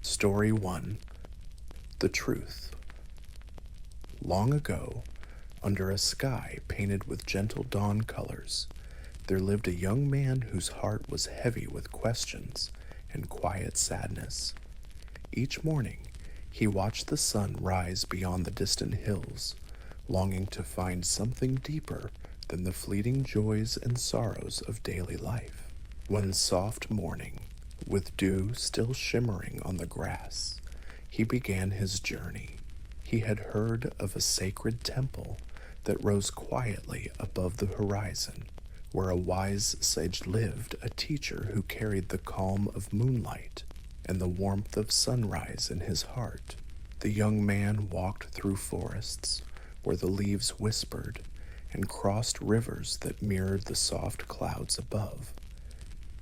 Story 1. The Truth. Long ago, under a sky painted with gentle dawn colors, there lived a young man whose heart was heavy with questions and quiet sadness. Each morning, he watched the sun rise beyond the distant hills, longing to find something deeper than the fleeting joys and sorrows of daily life. One soft morning, with dew still shimmering on the grass, he began his journey. He had heard of a sacred temple that rose quietly above the horizon, where a wise sage lived, a teacher who carried the calm of moonlight and the warmth of sunrise in his heart. The young man walked through forests where the leaves whispered and crossed rivers that mirrored the soft clouds above.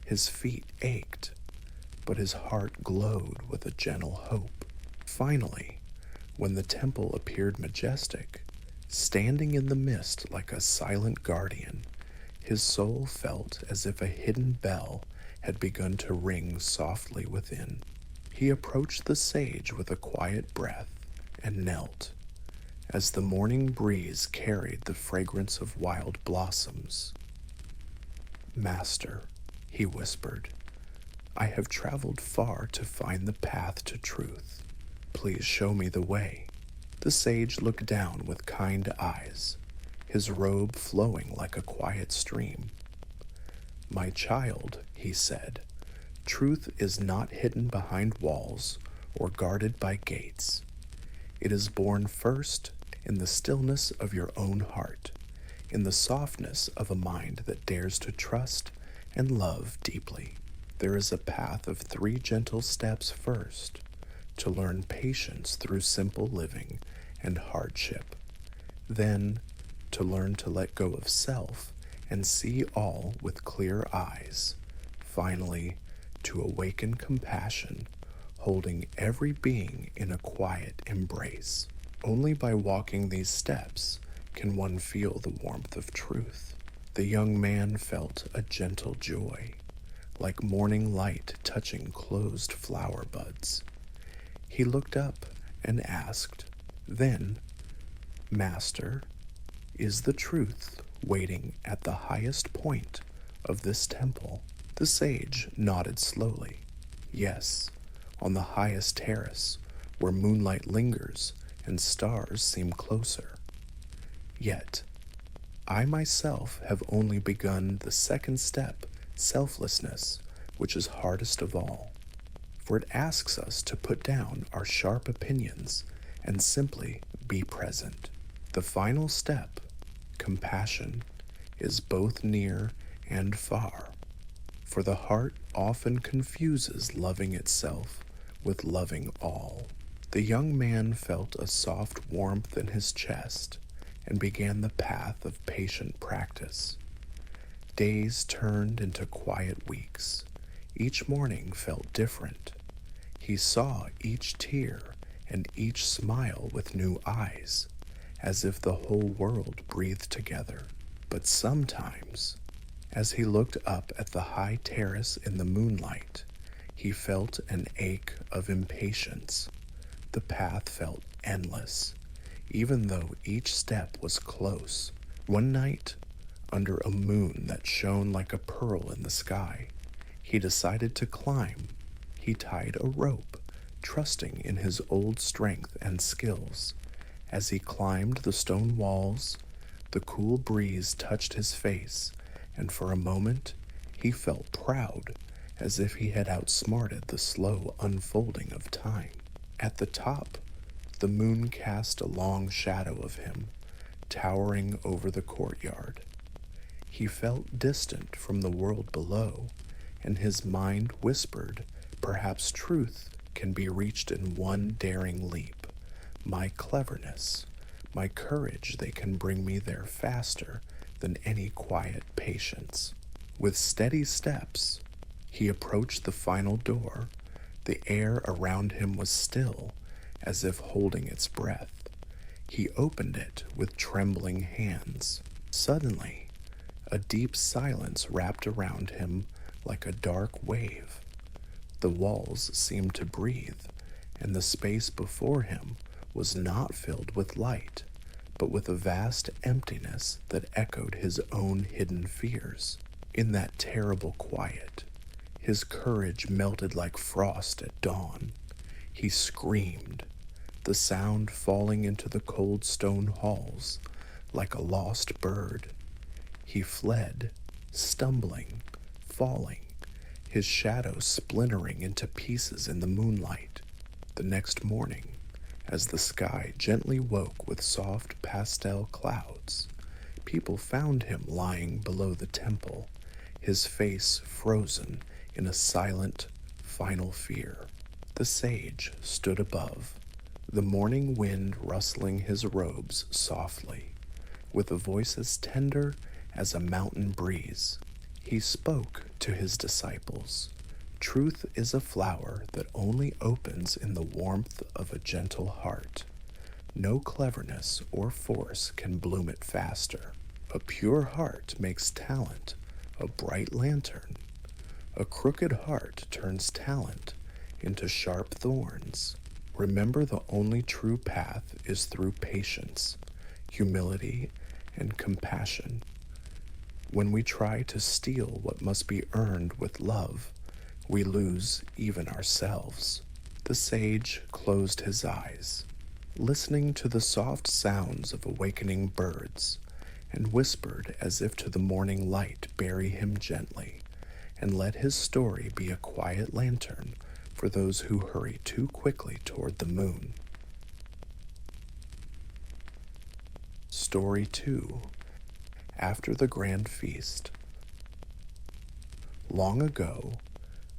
His feet ached, but his heart glowed with a gentle hope. Finally, when the temple appeared majestic, standing in the mist like a silent guardian, his soul felt as if a hidden bell had begun to ring softly within. He approached the sage with a quiet breath and knelt, as the morning breeze carried the fragrance of wild blossoms. "Master," he whispered, "I have traveled far to find the path to truth. Please show me the way." The sage looked down with kind eyes, his robe flowing like a quiet stream. "My child," he said, "truth is not hidden behind walls or guarded by gates. It is born first in the stillness of your own heart, in the softness of a mind that dares to trust and love deeply. There is a path of 3 gentle steps first, to learn patience through simple living and hardship. Then, to learn to let go of self and see all with clear eyes. Finally, to awaken compassion, holding every being in a quiet embrace. Only by walking these steps can one feel the warmth of truth." The young man felt a gentle joy, like morning light touching closed flower buds. He looked up and asked, then, "Master, is the truth waiting at the highest point of this temple?" The sage nodded slowly. "Yes, on the highest terrace, where moonlight lingers and stars seem closer. Yet, I myself have only begun the second step, selflessness, which is hardest of all, for it asks us to put down our sharp opinions and simply be present. The final step, compassion, is both near and far, for the heart often confuses loving itself with loving all." The young man felt a soft warmth in his chest and began the path of patient practice. Days turned into quiet weeks. Each morning felt different. He saw each tear and each smile with new eyes, as if the whole world breathed together. But sometimes, as he looked up at the high terrace in the moonlight, he felt an ache of impatience. The path felt endless, even though each step was close. One night, under a moon that shone like a pearl in the sky, he decided to climb. He tied a rope, trusting in his old strength and skills. As he climbed the stone walls, the cool breeze touched his face, and for a moment he felt proud, as if he had outsmarted the slow unfolding of time. At the top, the moon cast a long shadow of him, towering over the courtyard. He felt distant from the world below, and his mind whispered, perhaps truth can be reached in one daring leap. My cleverness, my courage, they can bring me there faster than any quiet patience. With steady steps, he approached the final door. The air around him was still, as if holding its breath. He opened it with trembling hands. Suddenly, a deep silence wrapped around him like a dark wave. The walls seemed to breathe, and the space before him was not filled with light, but with a vast emptiness that echoed his own hidden fears. In that terrible quiet, his courage melted like frost at dawn. He screamed, the sound falling into the cold stone halls like a lost bird. He fled, stumbling, falling, his shadow splintering into pieces in the moonlight. The next morning, as the sky gently woke with soft pastel clouds, people found him lying below the temple, his face frozen in a silent, final fear. The sage stood above, the morning wind rustling his robes softly, with a voice as tender as a mountain breeze. He spoke to his disciples. Truth is a flower that only opens in the warmth of a gentle heart. No cleverness or force can bloom it faster. A pure heart makes talent a bright lantern. A crooked heart turns talent into sharp thorns. Remember, the only true path is through patience, humility, and compassion. When we try to steal what must be earned with love, we lose even ourselves. The sage closed his eyes, listening to the soft sounds of awakening birds, and whispered as if to the morning light, bury him gently, and let his story be a quiet lantern for those who hurry too quickly toward the moon. Story 2. After the Grand Feast. Long ago,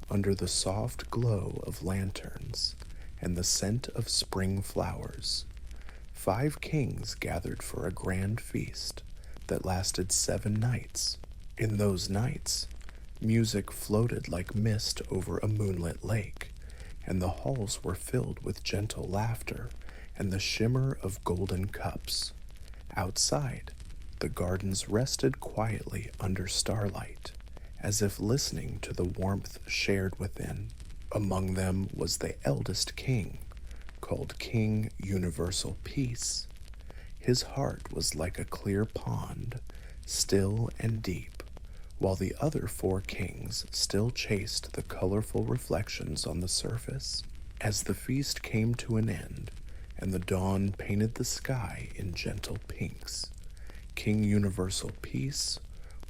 under the soft glow of lanterns and the scent of spring flowers, 5 kings gathered for a grand feast that lasted 7 nights. In those nights, music floated like mist over a moonlit lake, and the halls were filled with gentle laughter and the shimmer of golden cups. Outside, the gardens rested quietly under starlight, as if listening to the warmth shared within. Among them was the eldest king, called King Universal Peace. His heart was like a clear pond, still and deep, while the other 4 kings still chased the colorful reflections on the surface. As the feast came to an end, and the dawn painted the sky in gentle pinks, King Universal Peace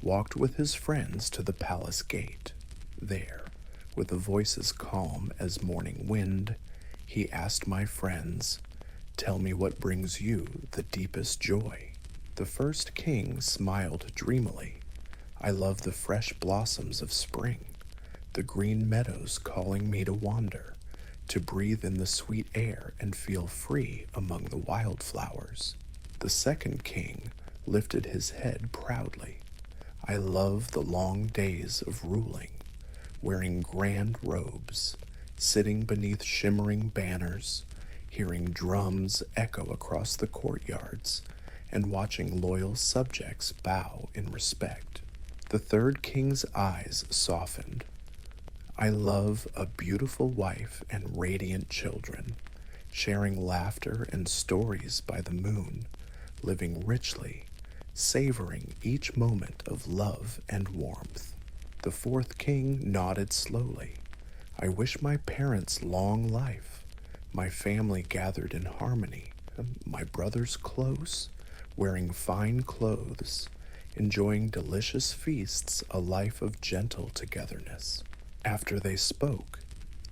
walked with his friends to the palace gate. There, with a voice as calm as morning wind, he asked my friends, "Tell me what brings you the deepest joy." The first king smiled dreamily. "I love the fresh blossoms of spring, the green meadows calling me to wander, to breathe in the sweet air and feel free among the wildflowers." The second king lifted his head proudly. "I love the long days of ruling, wearing grand robes, sitting beneath shimmering banners, hearing drums echo across the courtyards, and watching loyal subjects bow in respect." The third king's eyes softened. "I love a beautiful wife and radiant children, sharing laughter and stories by the moon, living richly, savoring each moment of love and warmth." The fourth king nodded slowly. "I wish my parents long life, my family gathered in harmony, my brothers close, wearing fine clothes, enjoying delicious feasts, a life of gentle togetherness." After they spoke,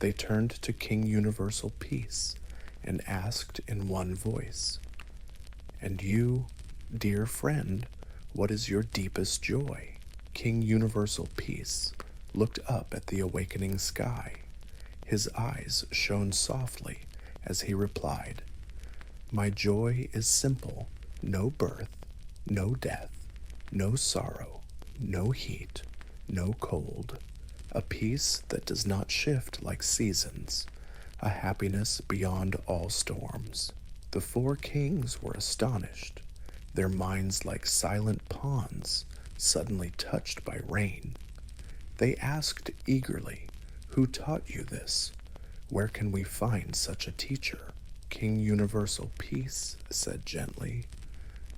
they turned to King Universal Peace and asked in one voice, "And you, dear friend, what is your deepest joy?" King Universal Peace looked up at the awakening sky. His eyes shone softly as he replied, "My joy is simple, no birth, no death, no sorrow, no heat, no cold, a peace that does not shift like seasons, a happiness beyond all storms." The 4 kings were astonished, their minds like silent ponds suddenly touched by rain. They asked eagerly, Who taught you this? Where can we find such a teacher? King Universal Peace said gently,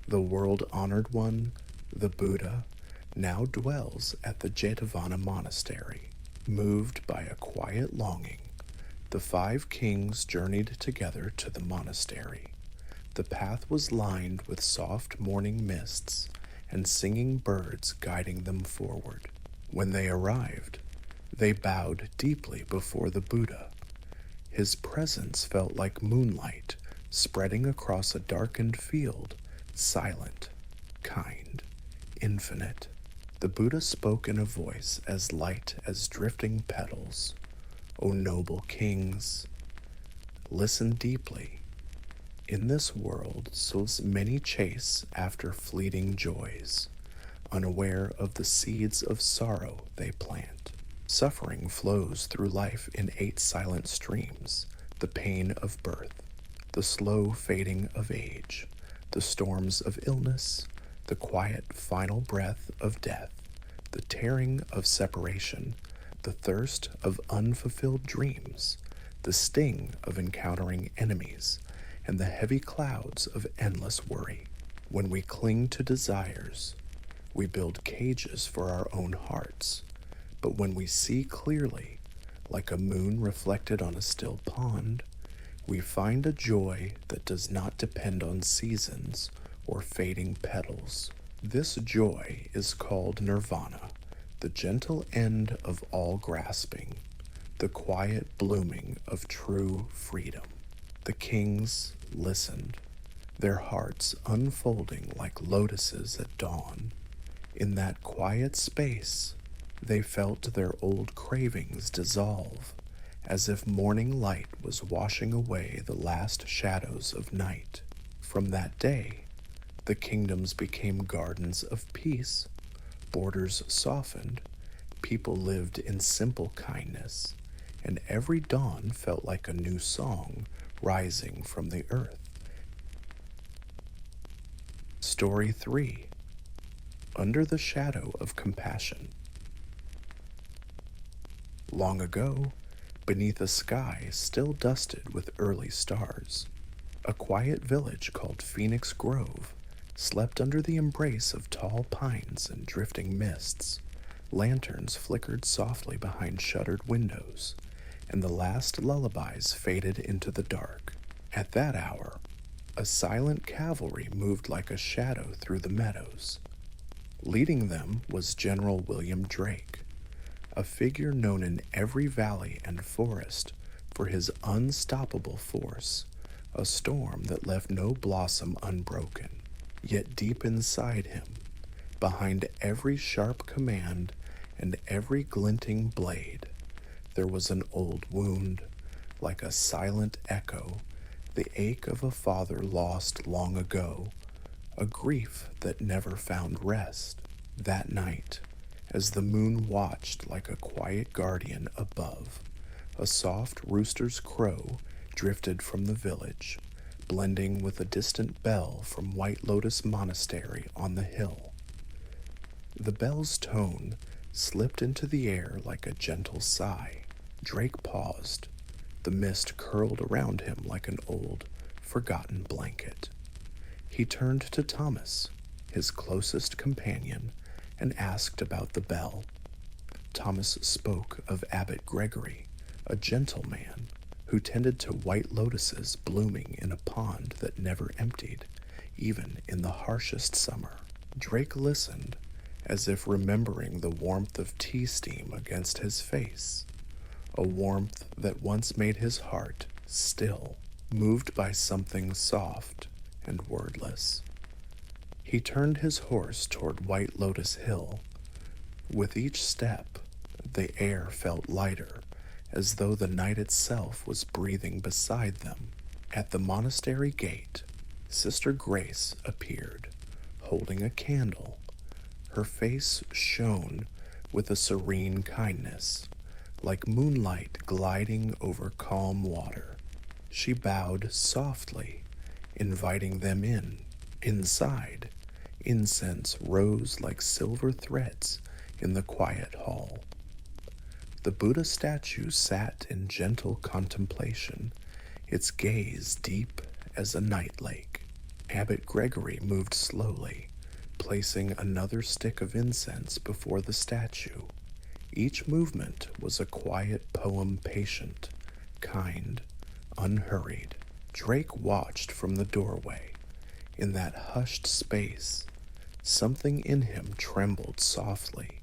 the world-honored one, the Buddha, now dwells at the Jetavana Monastery. Moved by a quiet longing, the 5 kings journeyed together to the monastery. The path was lined with soft morning mists and singing birds guiding them forward. When they arrived, they bowed deeply before the Buddha. His presence felt like moonlight spreading across a darkened field, silent, kind, infinite. The Buddha spoke in a voice as light as drifting petals. O noble kings, listen deeply. In this world, so many chase after fleeting joys, unaware of the seeds of sorrow they plant. Suffering flows through life in 8 silent streams: the pain of birth, the slow fading of age, the storms of illness, the quiet final breath of death, the tearing of separation, the thirst of unfulfilled dreams, the sting of encountering enemies, and the heavy clouds of endless worry. When we cling to desires, we build cages for our own hearts. But when we see clearly, like a moon reflected on a still pond, we find a joy that does not depend on seasons or fading petals. This joy is called nirvana, the gentle end of all grasping, the quiet blooming of true freedom. The kings listened, their hearts unfolding like lotuses at dawn. In that quiet space, they felt their old cravings dissolve, as if morning light was washing away the last shadows of night. From that day, the kingdoms became gardens of peace, borders softened, people lived in simple kindness, and every dawn felt like a new song rising from the earth. Story 3: Under the Shadow of Compassion. Long ago, beneath a sky still dusted with early stars, a quiet village called Phoenix Grove slept under the embrace of tall pines and drifting mists. Lanterns flickered softly behind shuttered windows, and the last lullabies faded into the dark. At that hour, a silent cavalry moved like a shadow through the meadows. Leading them was General William Drake, a figure known in every valley and forest for his unstoppable force, a storm that left no blossom unbroken. Yet deep inside him, behind every sharp command and every glinting blade, there was an old wound, like a silent echo, the ache of a father lost long ago, a grief that never found rest. That night, as the moon watched like a quiet guardian above, a soft rooster's crow drifted from the village, blending with a distant bell from White Lotus Monastery on the hill. The bell's tone slipped into the air like a gentle sigh. Drake paused. The mist curled around him like an old, forgotten blanket. He turned to Thomas, his closest companion, and asked about the bell. Thomas spoke of Abbot Gregory, a gentle man who tended to white lotuses blooming in a pond that never emptied, even in the harshest summer. Drake listened, as if remembering the warmth of tea steam against his face, a warmth that once made his heart still, moved by something soft and wordless. He turned his horse toward White Lotus Hill. With each step, the air felt lighter, as though the night itself was breathing beside them. At the monastery gate, Sister Grace appeared, holding a candle. Her face shone with a serene kindness, like moonlight gliding over calm water. She bowed softly, inviting them in. Inside, incense rose like silver threads in the quiet hall. The Buddha statue sat in gentle contemplation, its gaze deep as a night lake. Abbot Gregory moved slowly, placing another stick of incense before the statue. Each movement was a quiet poem, patient, kind, unhurried. Drake watched from the doorway. In that hushed space, something in him trembled softly,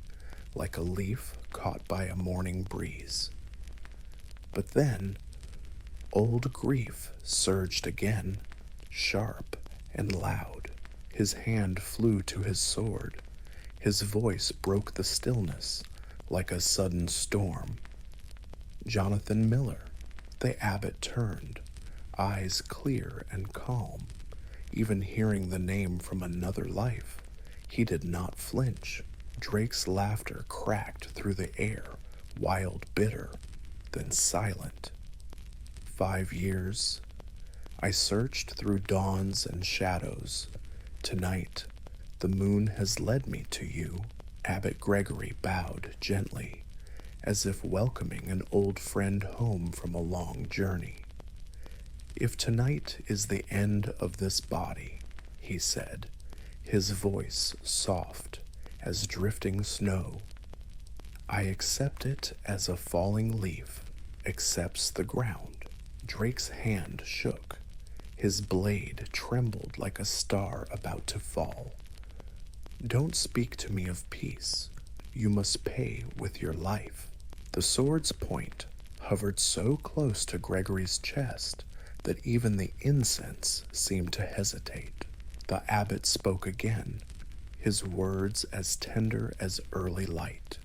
like a leaf caught by a morning breeze. But then, old grief surged again, sharp and loud. His hand flew to his sword. His voice broke the stillness like a sudden storm. Jonathan Miller. The abbot turned, eyes clear and calm. Even hearing the name from another life, he did not flinch. Drake's laughter cracked through the air, wild, bitter, then silent. 5 years. I searched through dawns and shadows. Tonight, the moon has led me to you. Abbot Gregory bowed gently, as if welcoming an old friend home from a long journey. If tonight is the end of this body, he said, his voice soft as drifting snow, I accept it as a falling leaf accepts the ground. Drake's hand shook. His blade trembled like a star about to fall. Don't speak to me of peace. You must pay with your life. The sword's point hovered so close to Gregory's chest that even the incense seemed to hesitate. The abbot spoke again, his words as tender as early light.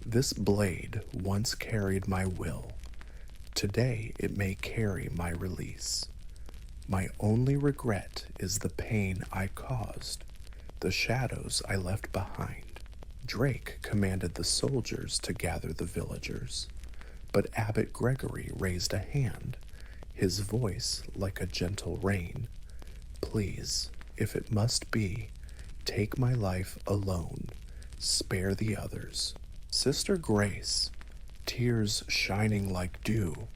This blade once carried my will. Today it may carry my release. My only regret is the pain I caused, the shadows I left behind. Drake commanded the soldiers to gather the villagers, but Abbot Gregory raised a hand, his voice like a gentle rain. Please, if it must be, take my life alone, spare the others. Sister Grace, tears shining like dew,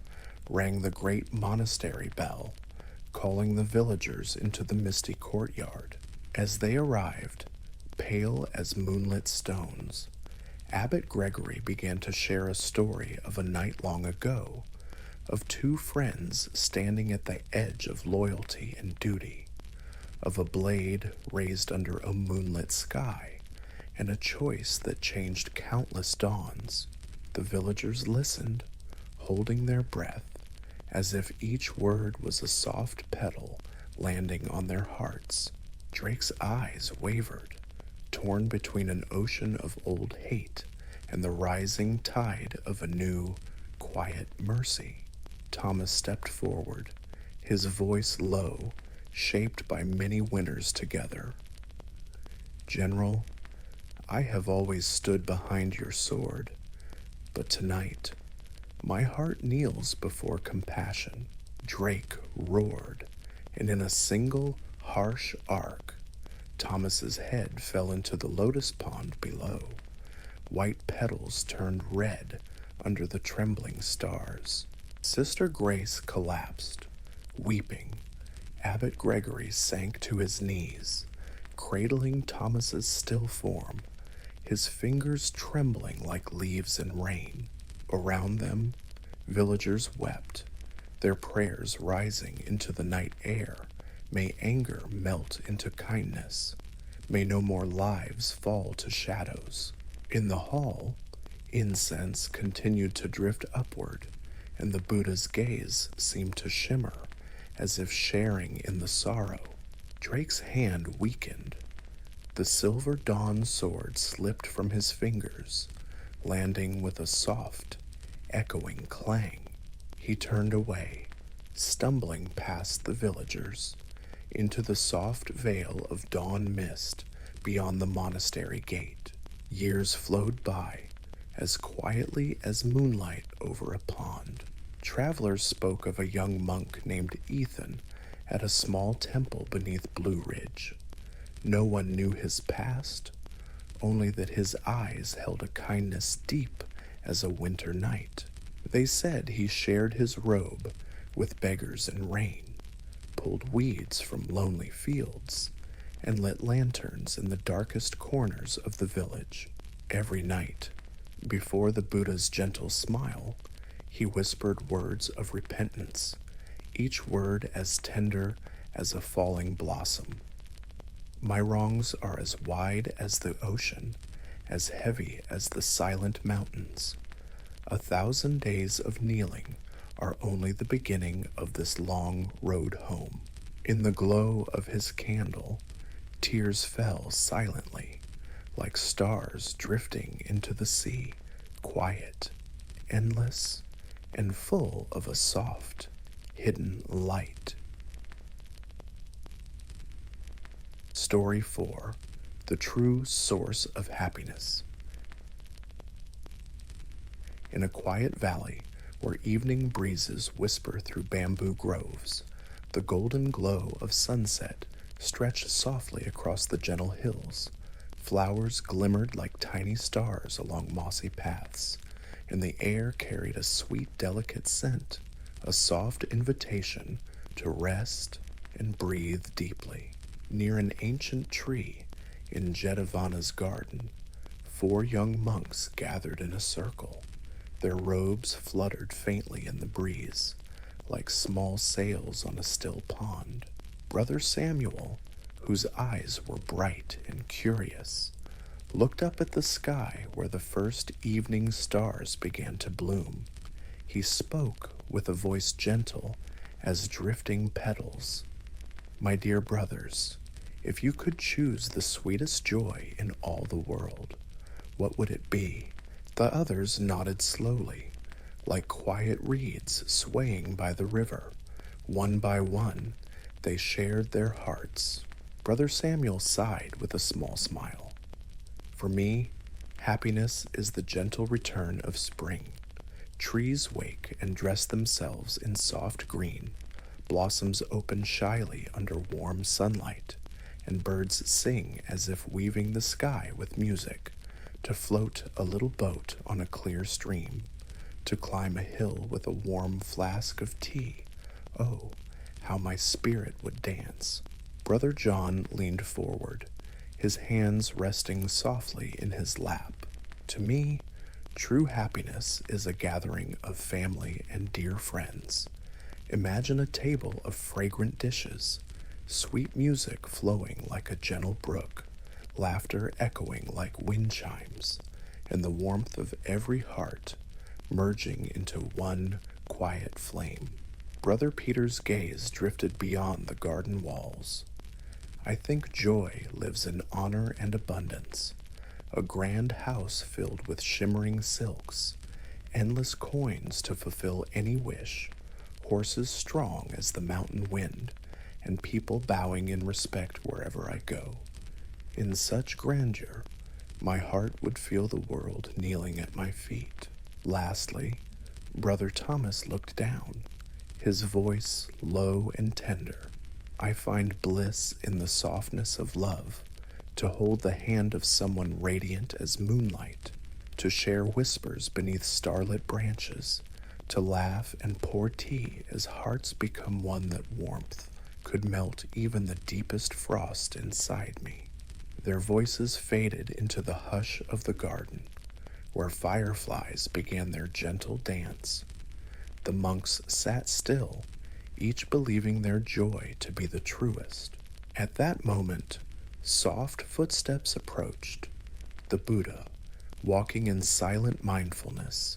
rang the great monastery bell, calling the villagers into the misty courtyard. As they arrived, pale as moonlit stones, Abbot Gregory began to share a story of a night long ago, of 2 friends standing at the edge of loyalty and duty, of a blade raised under a moonlit sky, and a choice that changed countless dawns. The villagers listened, holding their breath, as if each word was a soft petal landing on their hearts. Drake's eyes wavered, torn between an ocean of old hate and the rising tide of a new, quiet mercy. Thomas stepped forward, his voice low, shaped by many winters together. General, I have always stood behind your sword, but tonight, my heart kneels before compassion. Drake roared, and in a single harsh arc, Thomas's head fell into the lotus pond below. White petals turned red under the trembling stars. Sister Grace collapsed, weeping. Abbot Gregory sank to his knees, cradling Thomas's still form, his fingers trembling like leaves in rain. Around them, villagers wept, their prayers rising into the night air. May anger melt into kindness. May no more lives fall to shadows. In the hall, incense continued to drift upward, and the Buddha's gaze seemed to shimmer, as if sharing in the sorrow. Drake's hand weakened. The silver dawn sword slipped from his fingers, landing with a soft, echoing clang. He turned away, stumbling past the villagers, into the soft veil of dawn mist beyond the monastery gate. Years flowed by, as quietly as moonlight over a pond. Travelers spoke of a young monk named Ethan at a small temple beneath Blue Ridge. No one knew his past, only that his eyes held a kindness deep as a winter night. They said he shared his robe with beggars in rain, pulled weeds from lonely fields, and lit lanterns in the darkest corners of the village. Every night, before the Buddha's gentle smile, he whispered words of repentance, each word as tender as a falling blossom. My wrongs are as wide as the ocean, as heavy as the silent mountains. 1,000 days of kneeling are only the beginning of this long road home. In the glow of his candle, tears fell silently, like stars drifting into the sea, quiet, endless, and full of a soft, hidden light. Story 4. The True Source of Happiness. In a quiet valley where evening breezes whisper through bamboo groves, the golden glow of sunset stretched softly across the gentle hills. Flowers glimmered like tiny stars along mossy paths, and the air carried a sweet, delicate scent, a soft invitation to rest and breathe deeply. Near an ancient tree in Jetavana's garden, 4 young monks gathered in a circle. Their robes fluttered faintly in the breeze, like small sails on a still pond. Brother Samuel, whose eyes were bright and curious, looked up at the sky where the first evening stars began to bloom. He spoke with a voice gentle as drifting petals. My dear brothers, if you could choose the sweetest joy in all the world, what would it be? The others nodded slowly, like quiet reeds swaying by the river. One by one, they shared their hearts. Brother Samuel sighed with a small smile. For me, happiness is the gentle return of spring. Trees wake and dress themselves in soft green. Blossoms open shyly under warm sunlight, and birds sing as if weaving the sky with music. To float a little boat on a clear stream, to climb a hill with a warm flask of tea. Oh, how my spirit would dance. Brother John leaned forward, his hands resting softly in his lap. To me, true happiness is a gathering of family and dear friends. Imagine a table of fragrant dishes, sweet music flowing like a gentle brook, laughter echoing like wind chimes, and the warmth of every heart merging into one quiet flame. Brother Peter's gaze drifted beyond the garden walls. I think joy lives in honor and abundance, a grand house filled with shimmering silks, endless coins to fulfill any wish, horses strong as the mountain wind, and people bowing in respect wherever I go. In such grandeur, my heart would feel the world kneeling at my feet. Lastly, Brother Thomas looked down, his voice low and tender. I find bliss in the softness of love, to hold the hand of someone radiant as moonlight, to share whispers beneath starlit branches, to laugh and pour tea as hearts become one that warmth could melt even the deepest frost inside me. Their voices faded into the hush of the garden, where fireflies began their gentle dance. The monks sat still, each believing their joy to be the truest. At that moment, soft footsteps approached. The Buddha, walking in silent mindfulness,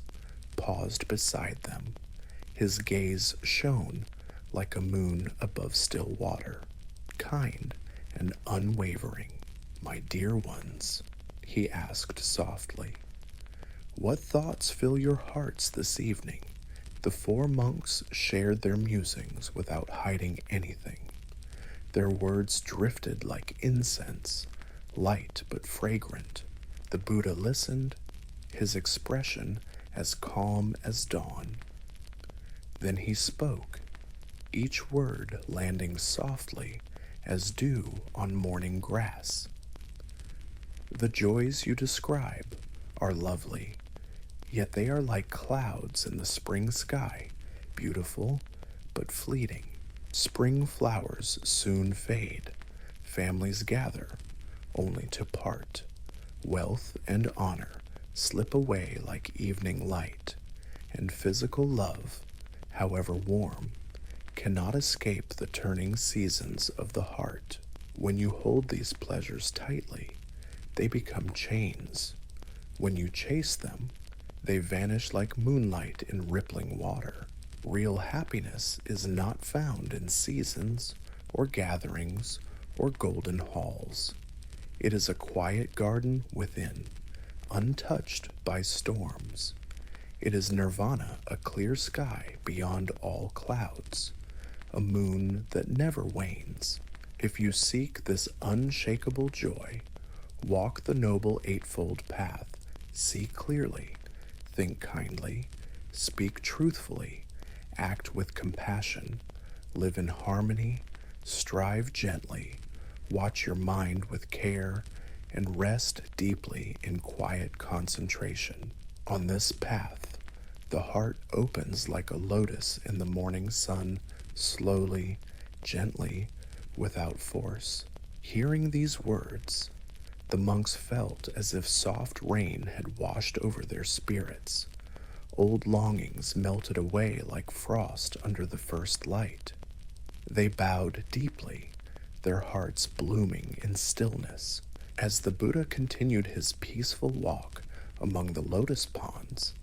paused beside them. His gaze shone like a moon above still water, kind and unwavering. My dear ones, he asked softly, what thoughts fill your hearts this evening? The 4 monks shared their musings without hiding anything. Their words drifted like incense, light but fragrant. The Buddha listened, his expression as calm as dawn. Then he spoke, each word landing softly as dew on morning grass. The joys you describe are lovely, Yet they are like clouds in the spring sky, beautiful but fleeting. Spring flowers soon fade, families gather, only to part. Wealth and honor slip away like evening light, and physical love, however warm, cannot escape the turning seasons of the heart. When you hold these pleasures tightly, they become chains. When you chase them, they vanish like moonlight in rippling water. Real happiness is not found in seasons or gatherings or golden halls. It is a quiet garden within, untouched by storms. It is nirvana, a clear sky beyond all clouds, a moon that never wanes. If you seek this unshakable joy, walk the noble eightfold path, see clearly, think kindly, speak truthfully, act with compassion, live in harmony, strive gently, watch your mind with care, and rest deeply in quiet concentration. On this path, the heart opens like a lotus in the morning sun, slowly, gently, without force. Hearing these words, the monks felt as if soft rain had washed over their spirits. Old longings melted away like frost under the first light. They bowed deeply, their hearts blooming in stillness. As the Buddha continued his peaceful walk among the lotus ponds,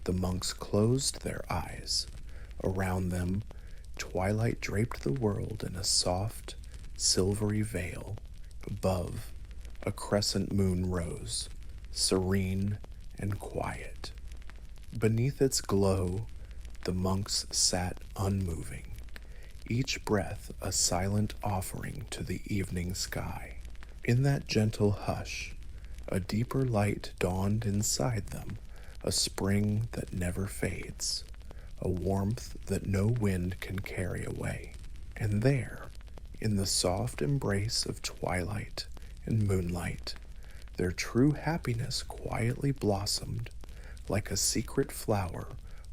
the monks closed their eyes. Around them, twilight draped the world in a soft, silvery veil. Above, a crescent moon rose, serene and quiet. Beneath its glow, the monks sat unmoving, each breath a silent offering to the evening sky. In that gentle hush, a deeper light dawned inside them, a spring that never fades, a warmth that no wind can carry away. And there, in the soft embrace of twilight and moonlight, their true happiness quietly blossomed, like a secret flower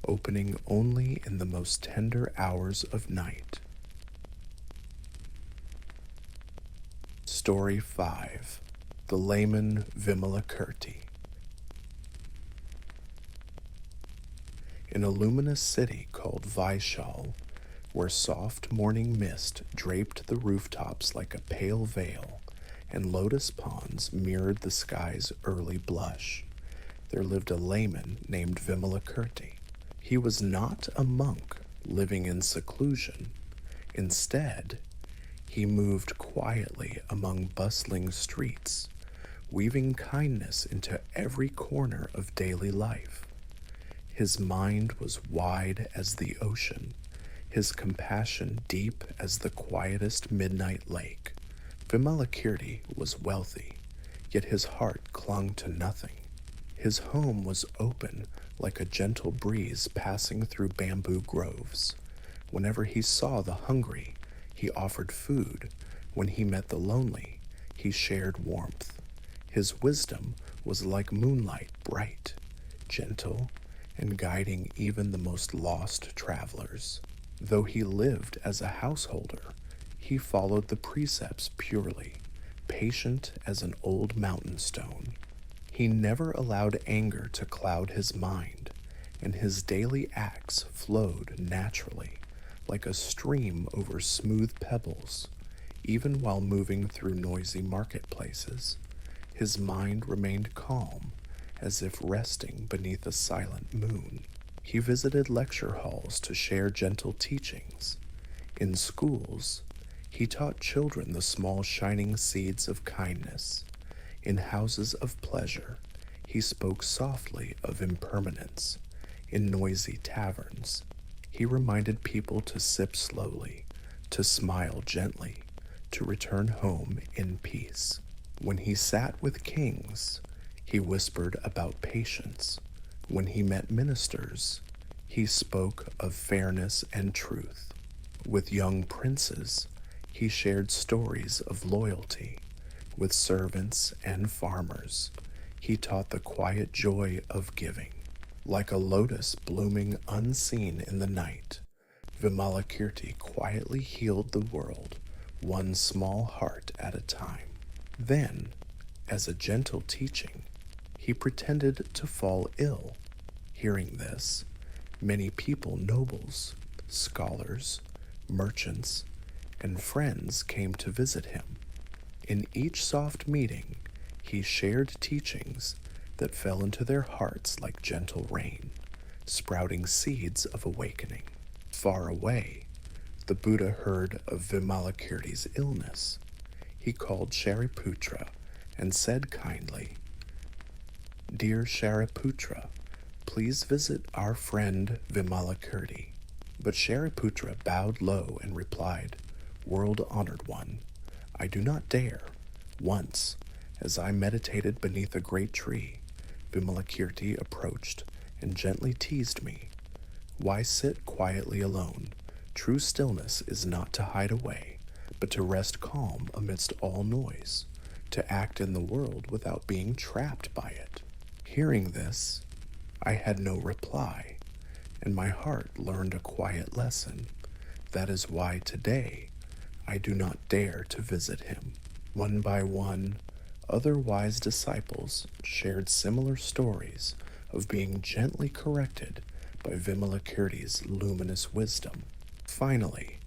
opening only in the most tender hours of night. Story 5. The Layman Vimalakirti. In a luminous city called Vaishal, where soft morning mist draped the rooftops like a pale veil, and lotus ponds mirrored the sky's early blush, there lived a layman named Vimalakirti. He was not a monk living in seclusion. Instead, he moved quietly among bustling streets, weaving kindness into every corner of daily life. His mind was wide as the ocean, his compassion deep as the quietest midnight lake. Vimalakirti was wealthy, yet his heart clung to nothing. His home was open like a gentle breeze passing through bamboo groves. Whenever he saw the hungry, he offered food. When he met the lonely, he shared warmth. His wisdom was like moonlight, bright, gentle, and guiding even the most lost travelers. Though he lived as a householder, he followed the precepts purely, patient as an old mountain stone. He never allowed anger to cloud his mind, and his daily acts flowed naturally, like a stream over smooth pebbles. Even while moving through noisy marketplaces, his mind remained calm, as if resting beneath a silent moon. He visited lecture halls to share gentle teachings. In schools, he taught children the small shining seeds of kindness. In houses of pleasure, he spoke softly of impermanence. In noisy taverns, he reminded people to sip slowly, to smile gently, to return home in peace. When he sat with kings, he whispered about patience. When he met ministers, he spoke of fairness and truth. With young princes, he shared stories of loyalty. With servants and farmers, he taught the quiet joy of giving. Like a lotus blooming unseen in the night, Vimalakirti quietly healed the world, one small heart at a time. Then, as a gentle teaching, he pretended to fall ill. Hearing this, many people, nobles, scholars, merchants, and friends came to visit him. In each soft meeting, he shared teachings that fell into their hearts like gentle rain, sprouting seeds of awakening. Far away, the Buddha heard of Vimalakirti's illness. He called Shariputra and said kindly, "Dear Shariputra, please visit our friend Vimalakirti." But Shariputra bowed low and replied, "World-honored one, I do not dare. Once, as I meditated beneath a great tree, Vimalakirti approached and gently teased me. Why sit quietly alone? True stillness is not to hide away, but to rest calm amidst all noise, to act in the world without being trapped by it." Hearing this, I had no reply, and my heart learned a quiet lesson. That is why today I do not dare to visit him. One by one, other wise disciples shared similar stories of being gently corrected by Vimalakirti's luminous wisdom. Finally,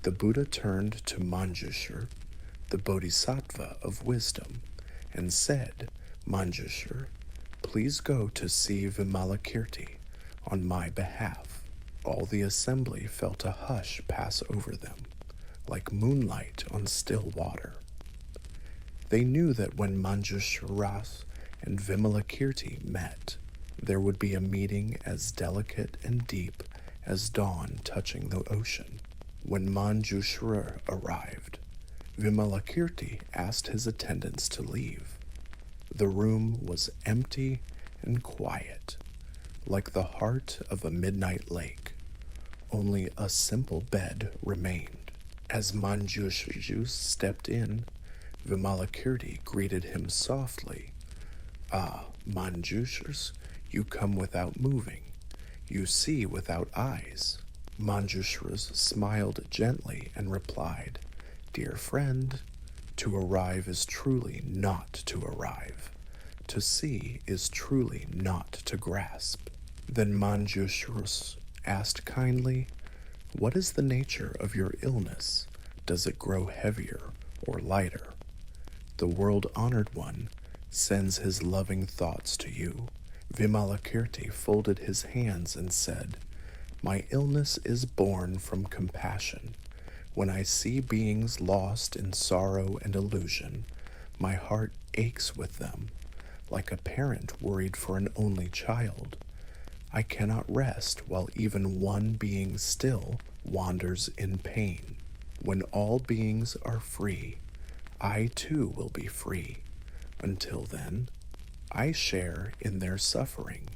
the Buddha turned to Manjushri, the Bodhisattva of wisdom, and said, "Manjushri, please go to see Vimalakirti on my behalf." All the assembly felt a hush pass over them, like moonlight on still water. They knew that when Manjushri and Vimalakirti met, there would be a meeting as delicate and deep as dawn touching the ocean. When Manjushri arrived, Vimalakirti asked his attendants to leave. The room was empty and quiet, like the heart of a midnight lake. Only a simple bed remained. As Manjushri stepped in, Vimalakirti greeted him softly. "Ah, Manjushri, you come without moving. You see without eyes." Manjushri smiled gently and replied, "Dear friend, to arrive is truly not to arrive. To see is truly not to grasp." Then Manjushri asked kindly, "What is the nature of your illness? Does it grow heavier or lighter?" The world-honored one sends his loving thoughts to you. Vimalakirti folded his hands and said, "My illness is born from compassion. When I see beings lost in sorrow and illusion, my heart aches with them, like a parent worried for an only child. I cannot rest while even one being still wanders in pain. When all beings are free, I too will be free. Until then, I share in their suffering,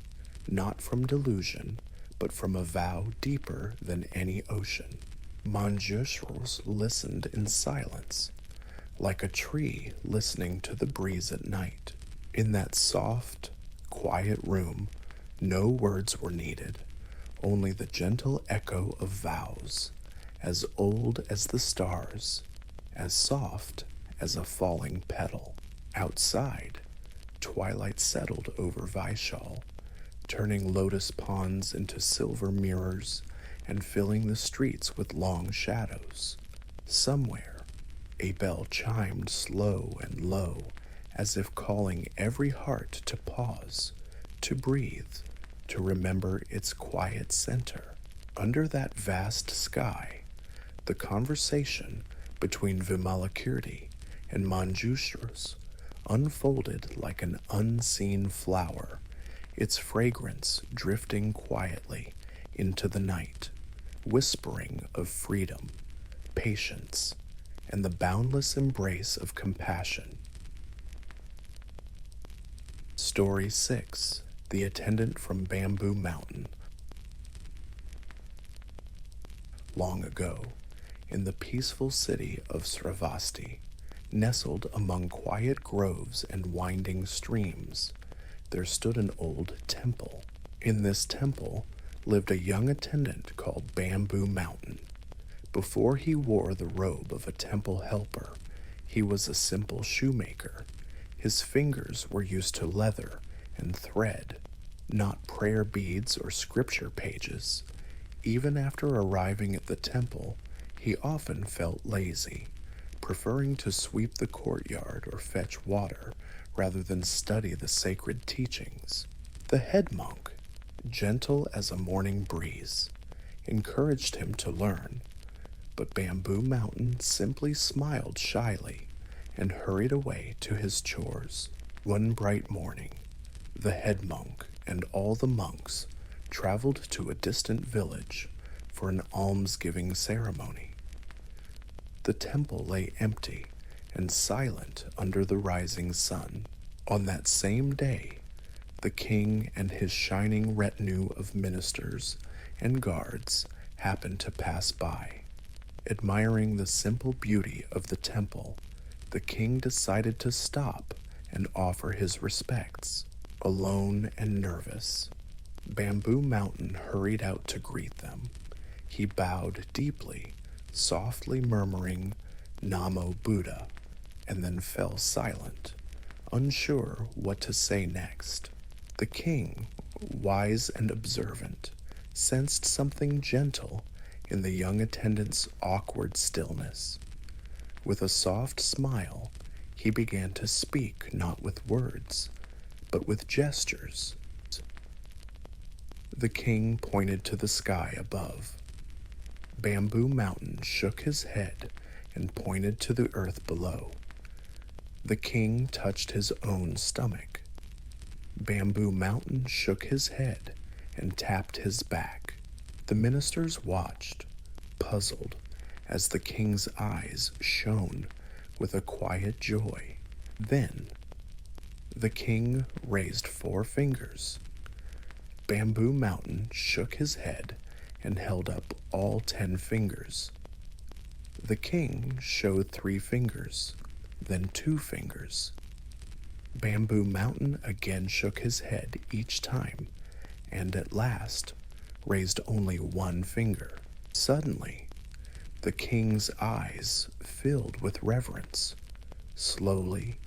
not from delusion, but from a vow deeper than any ocean." Manjushri listened in silence, like a tree listening to the breeze at night. In that soft, quiet room, no words were needed, only the gentle echo of vows, as old as the stars, as soft as a falling petal. Outside, twilight settled over Vaishal, turning lotus ponds into silver mirrors and filling the streets with long shadows. Somewhere, a bell chimed slow and low, as if calling every heart to pause, to breathe, to remember its quiet center. Under that vast sky, the conversation between Vimalakirti and Manjushri unfolded like an unseen flower, its fragrance drifting quietly into the night, whispering of freedom, patience, and the boundless embrace of compassion. Story 6. The Attendant from Bamboo Mountain. Long ago, in the peaceful city of Sravasti, nestled among quiet groves and winding streams, there stood an old temple. In this temple lived a young attendant called Bamboo Mountain. Before he wore the robe of a temple helper, he was a simple shoemaker. His fingers were used to leather and thread, not prayer beads or scripture pages. Even after arriving at the temple, he often felt lazy, preferring to sweep the courtyard or fetch water rather than study the sacred teachings. The head monk, gentle as a morning breeze, encouraged him to learn, but Bamboo Mountain simply smiled shyly and hurried away to his chores. One bright morning, the head monk and all the monks traveled to a distant village for an almsgiving ceremony. The temple lay empty and silent under the rising sun. On that same day, the king and his shining retinue of ministers and guards happened to pass by. Admiring the simple beauty of the temple, the king decided to stop and offer his respects. Alone and nervous, Bamboo Mountain hurried out to greet them. He bowed deeply, softly murmuring, "Namo Buddha," and then fell silent, unsure what to say next. The king, wise and observant, sensed something gentle in the young attendant's awkward stillness. With a soft smile, he began to speak not with words, but with gestures. The king pointed to the sky above. Bamboo Mountain shook his head and pointed to the earth below. The king touched his own stomach. Bamboo Mountain shook his head and tapped his back. The ministers watched, puzzled, as the king's eyes shone with a quiet joy. Then, the king raised 4 fingers. Bamboo Mountain shook his head and held up all 10 fingers. The king showed 3 fingers, then 2 fingers. Bamboo Mountain again shook his head each time, and at last raised only 1 finger. Suddenly, the king's eyes filled with reverence. Slowly,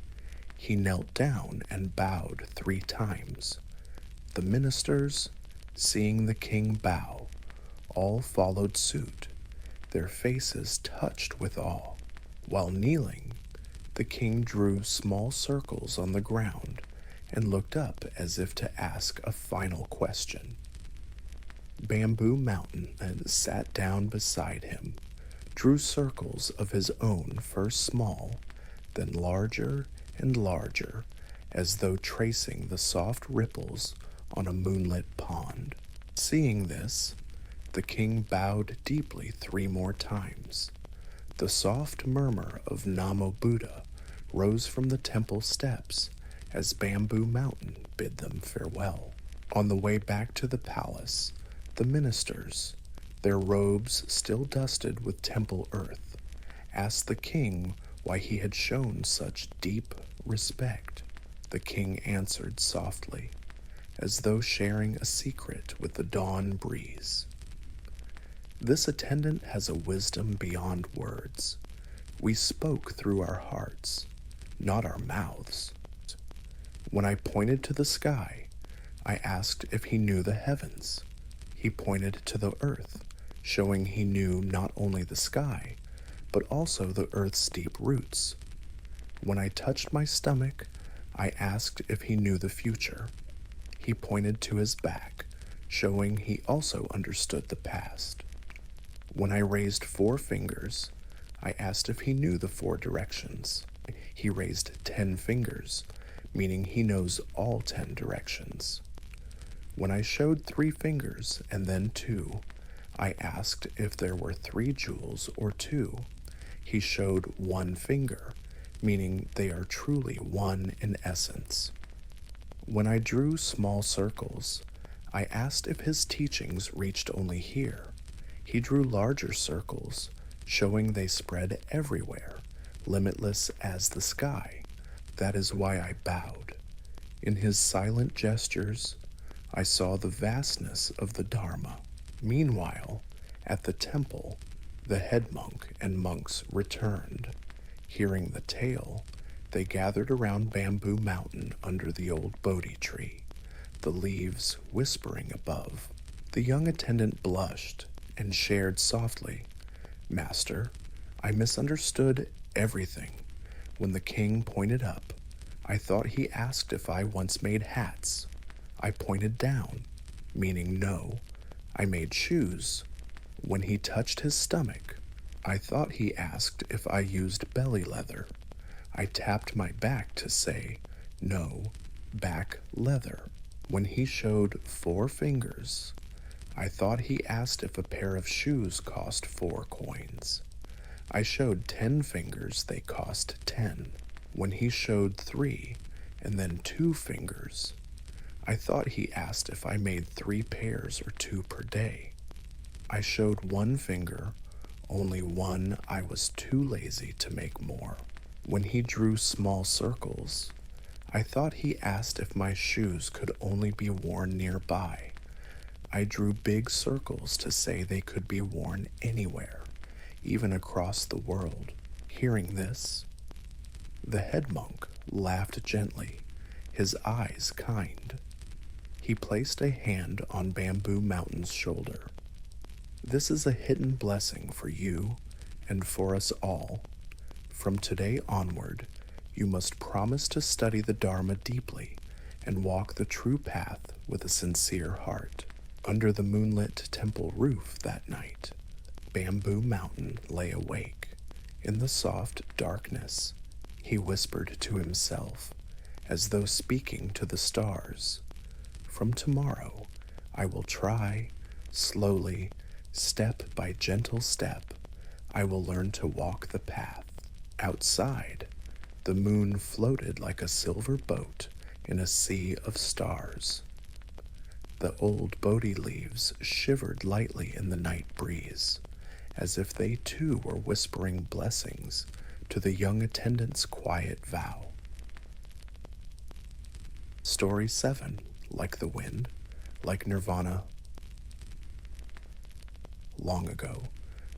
he knelt down and bowed 3 times. The ministers, seeing the king bow, all followed suit, their faces touched with awe. While kneeling, the king drew small circles on the ground and looked up as if to ask a final question. Bamboo Mountain then sat down beside him, drew circles of his own, first small, then larger and larger, as though tracing the soft ripples on a moonlit pond. Seeing this, the king bowed deeply 3 more times. The soft murmur of Namo Buddha rose from the temple steps as Bamboo Mountain bid them farewell. On the way back to the palace, the ministers, their robes still dusted with temple earth, asked the king why he had shown such deep respect. The king answered softly, as though sharing a secret with the dawn breeze. "This attendant has a wisdom beyond words. We spoke through our hearts, not our mouths. When I pointed to the sky, I asked if he knew the heavens. He pointed to the earth, showing he knew not only the sky, but also the earth's deep roots. When I touched my stomach, I asked if he knew the future. He pointed to his back, showing he also understood the past. When I raised 4 fingers, I asked if he knew the 4 directions. He raised 10 fingers, meaning he knows all 10 directions. When I showed 3 fingers and then 2, I asked if there were 3 jewels or 2. He showed 1 finger, meaning they are truly one in essence. When I drew small circles, I asked if his teachings reached only here. He drew larger circles, showing they spread everywhere, limitless as the sky. That is why I bowed. In his silent gestures, I saw the vastness of the Dharma. Meanwhile, at the temple, the head monk and monks returned. Hearing the tale, they gathered around Bamboo Mountain under the old Bodhi tree, the leaves whispering above. The young attendant blushed and shared softly, "Master, I misunderstood everything. When the king pointed up, I thought he asked if I once made hats. I pointed down, meaning no. I made shoes. When he touched his stomach, I thought he asked if I used belly leather. I tapped my back to say, no, back leather. When he showed 4 fingers, I thought he asked if a pair of shoes cost 4 coins. I showed 10 fingers, they cost 10. When he showed 3 and then 2 fingers, I thought he asked if I made 3 pairs or 2 per day. I showed 1 finger, only 1. I was too lazy to make more. When he drew small circles, I thought he asked if my shoes could only be worn nearby. I drew big circles to say they could be worn anywhere, even across the world. Hearing this, the head monk laughed gently, his eyes kind. He placed a hand on Bamboo Mountain's shoulder. This is a hidden blessing for you and for us all. From today onward, you must promise to study the Dharma deeply and walk the true path with a sincere heart. Under the moonlit temple roof that night, Bamboo Mountain lay awake. In the soft darkness, he whispered to himself, as though speaking to the stars, "From tomorrow, I will try, slowly, step by gentle step, I will learn to walk the path." Outside, the moon floated like a silver boat in a sea of stars. The old Bodhi leaves shivered lightly in the night breeze, as if they too were whispering blessings to the young attendant's quiet vow. Story 7, Like the Wind, like Nirvana. Long ago,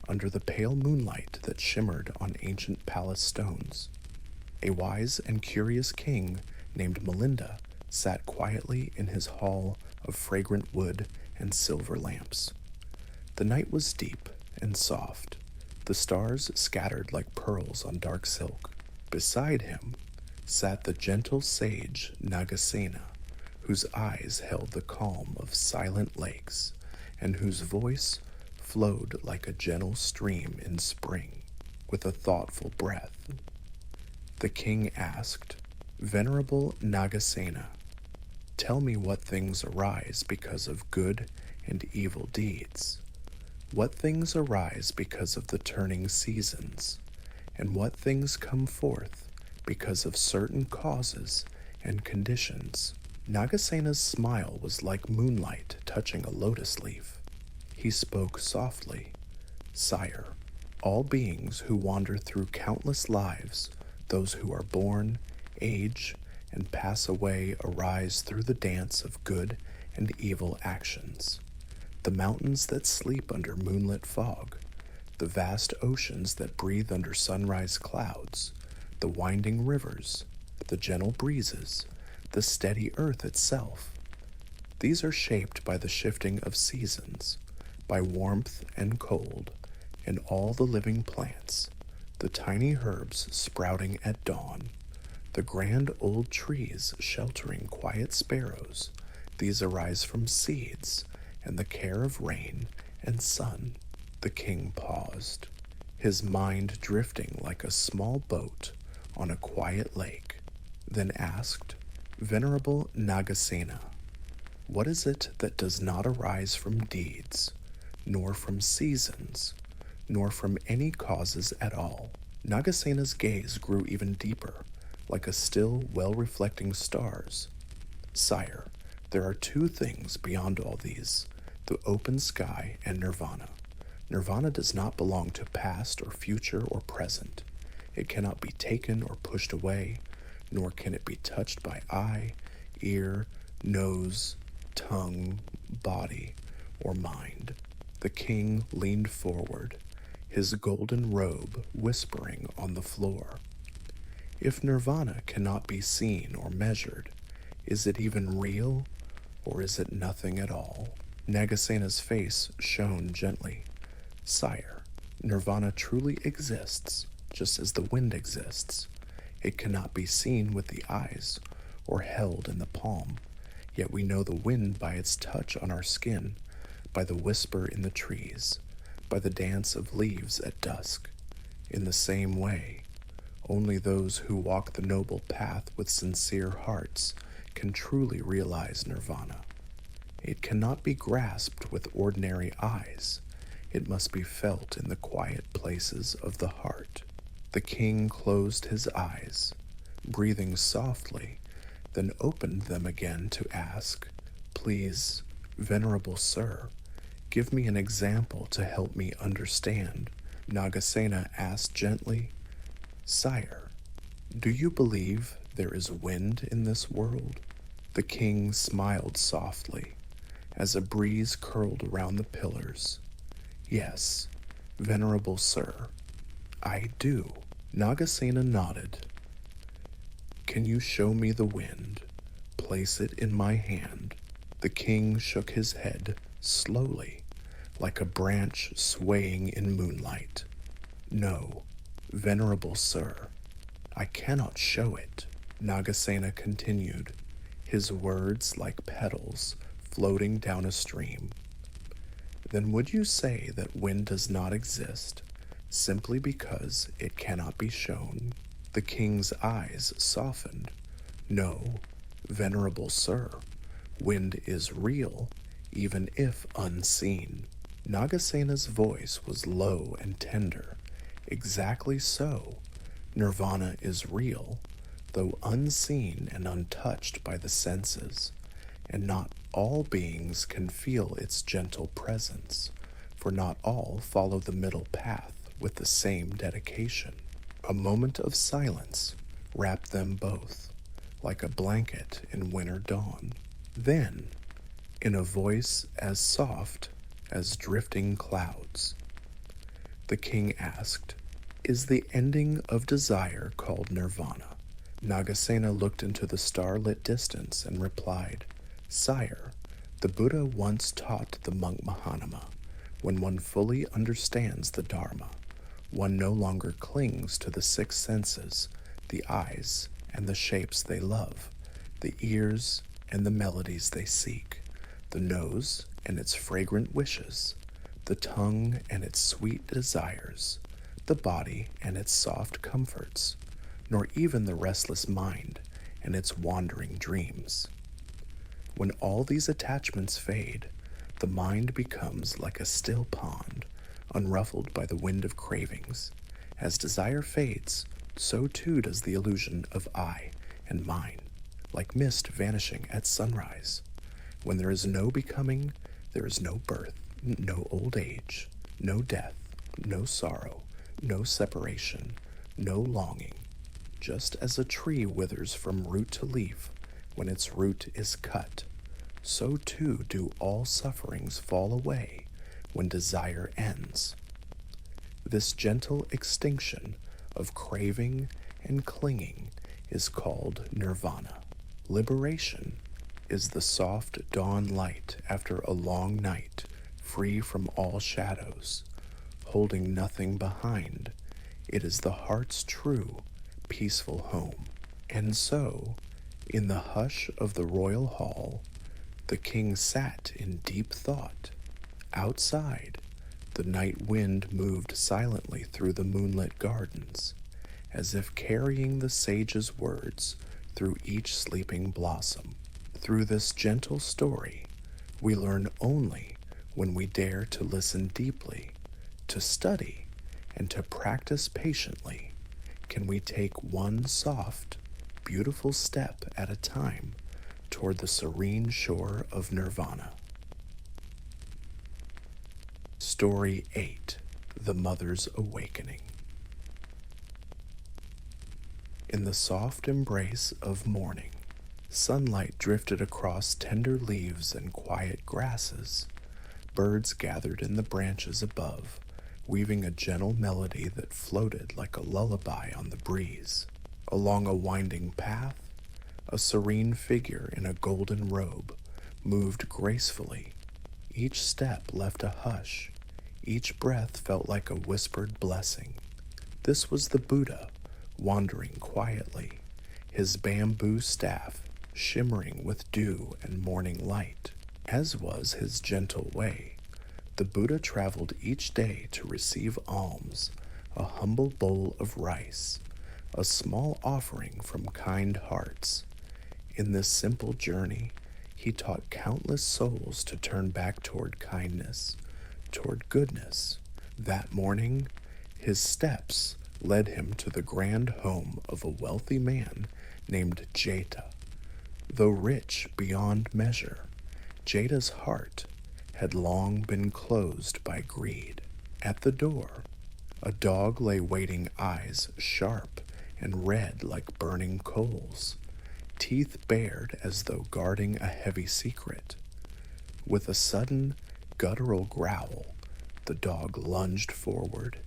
under the pale moonlight that shimmered on ancient palace stones, a wise and curious king named Melinda sat quietly in his hall of fragrant wood and silver lamps. The night was deep and soft, the stars scattered like pearls on dark silk. Beside him sat the gentle sage Nagasena, whose eyes held the calm of silent lakes, and whose voice flowed like a gentle stream in spring, with a thoughtful breath. The king asked, "Venerable Nagasena, tell me what things arise because of good and evil deeds. What things arise because of the turning seasons, and what things come forth because of certain causes and conditions?" Nagasena's smile was like moonlight touching a lotus leaf. He spoke softly, "Sire, all beings who wander through countless lives, those who are born, age, and pass away arise through the dance of good and evil actions. The mountains that sleep under moonlit fog, the vast oceans that breathe under sunrise clouds, the winding rivers, the gentle breezes, the steady earth itself. These are shaped by the shifting of seasons, by warmth and cold, and all the living plants, the tiny herbs sprouting at dawn, the grand old trees sheltering quiet sparrows. These arise from seeds and the care of rain and sun." The king paused, his mind drifting like a small boat on a quiet lake, then asked, "Venerable Nagasena, what is it that does not arise from deeds, nor from seasons, nor from any causes at all?" Nagasena's gaze grew even deeper, like a still, well-reflecting stars. "Sire, there are 2 things beyond all these, the open sky and nirvana. Nirvana does not belong to past or future or present. It cannot be taken or pushed away, nor can it be touched by eye, ear, nose, tongue, body, or mind. The king leaned forward, his golden robe whispering on the floor. If nirvana cannot be seen or measured, is it even real, or is it nothing at all? Nagasena's face shone gently. Sire, nirvana truly exists, just as the wind exists. It cannot be seen with the eyes or held in the palm, yet we know the wind by its touch on our skin, by the whisper in the trees, by the dance of leaves at dusk. In the same way, only those who walk the noble path with sincere hearts can truly realize nirvana. It cannot be grasped with ordinary eyes. It must be felt in the quiet places of the heart. The king closed his eyes, breathing softly, then opened them again to ask, "Please, venerable sir, give me an example to help me understand." Nagasena asked gently, "Sire, do you believe there is wind in this world?" The king smiled softly as a breeze curled around the pillars. "Yes, venerable sir, I do." Nagasena nodded. "Can you show me the wind? Place it in my hand." The king shook his head slowly, like a branch swaying in moonlight. "No, venerable sir, I cannot show it." Nagasena continued, his words like petals floating down a stream. "Then would you say that wind does not exist, simply because it cannot be shown?" The king's eyes softened. "No, venerable sir, wind is real, even if unseen." Nagasena's voice was low and tender. "Exactly so. Nirvana is real, though unseen and untouched by the senses, and not all beings can feel its gentle presence, for not all follow the middle path with the same dedication." A moment of silence wrapped them both, like a blanket in winter dawn. Then, in a voice as soft as drifting clouds, the king asked, "Is the ending of desire called nirvana?" Nagasena looked into the starlit distance and replied, "Sire, the Buddha once taught the monk Mahanama, when one fully understands the Dharma, one no longer clings to the six senses, the eyes and the shapes they love, the ears and the melodies they seek, the nose and its fragrant wishes, the tongue and its sweet desires, the body and its soft comforts, nor even the restless mind and its wandering dreams. When all these attachments fade, the mind becomes like a still pond, unruffled by the wind of cravings. As desire fades, so too does the illusion of I and mine, like mist vanishing at sunrise. When there is no becoming, there is no birth, no old age, no death, no sorrow, no separation, no longing. Just as a tree withers from root to leaf when its root is cut, so too do all sufferings fall away when desire ends. This gentle extinction of craving and clinging is called nirvana. Liberation is the soft dawn light after a long night, free from all shadows, holding nothing behind. It is the heart's true, peaceful home. And so, in the hush of the royal hall, the king sat in deep thought. Outside, the night wind moved silently through the moonlit gardens, as if carrying the sage's words through each sleeping blossom. Through this gentle story, we learn only when we dare to listen deeply, to study, and to practice patiently, can we take one soft, beautiful step at a time toward the serene shore of nirvana. Story 8: The Mother's Awakening. In the soft embrace of morning, Sunlight drifted across tender leaves and quiet grasses. Birds gathered in the branches above, weaving a gentle melody that floated like a lullaby on the breeze. Along a winding path, a serene figure in a golden robe moved gracefully. Each step left a hush. Each breath felt like a whispered blessing. This was the Buddha, wandering quietly, his bamboo staff shimmering with dew and morning light. As was his gentle way, the Buddha traveled each day to receive alms, a humble bowl of rice, a small offering from kind hearts. In this simple journey, he taught countless souls to turn back toward kindness, toward goodness. That morning, his steps led him to the grand home of a wealthy man named Jeta. Though rich beyond measure, Jeta's heart had long been closed by greed. At the door, a dog lay waiting, eyes sharp and red like burning coals, teeth bared as though guarding a heavy secret. With a sudden, guttural growl, the dog lunged forward,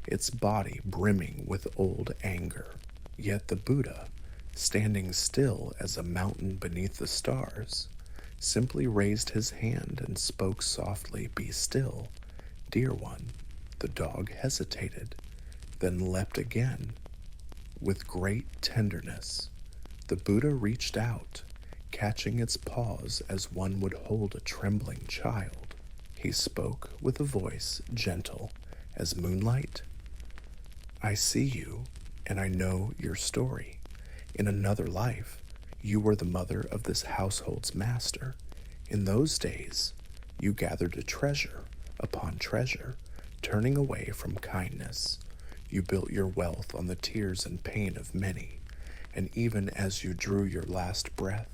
its body brimming with old anger. Yet the Buddha, standing still as a mountain beneath the stars, simply raised his hand and spoke softly, "Be still, dear one." The dog hesitated, then leapt again. With great tenderness, the Buddha reached out, catching its paws as one would hold a trembling child. He spoke with a voice gentle as moonlight. "I see you, and I know your story. In another life, you were the mother of this household's master. In those days, you gathered a treasure upon treasure, turning away from kindness. You built your wealth on the tears and pain of many, and even as you drew your last breath,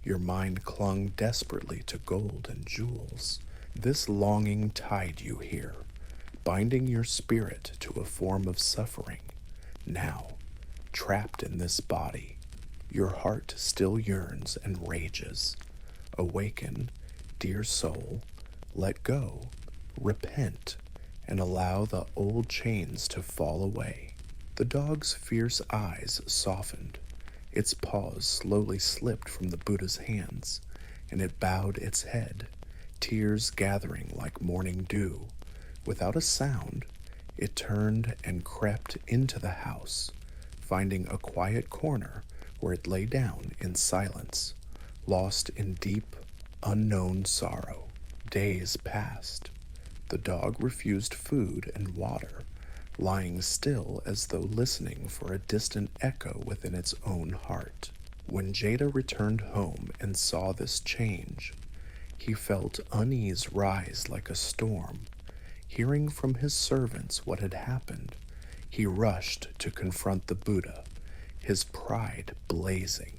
your mind clung desperately to gold and jewels. This longing tied you here, binding your spirit to a form of suffering. Now, trapped in this body, your heart still yearns and rages. Awaken, dear soul, let go, repent, and allow the old chains to fall away." The dog's fierce eyes softened. Its paws slowly slipped from the Buddha's hands, and it bowed its head, tears gathering like morning dew. Without a sound, it turned and crept into the house, finding a quiet corner where it lay down in silence, lost in deep, unknown sorrow. Days passed. The dog refused food and water, lying still as though listening for a distant echo within its own heart. When Jeta returned home and saw this change, he felt unease rise like a storm. Hearing from his servants what had happened, he rushed to confront the Buddha, his pride blazing.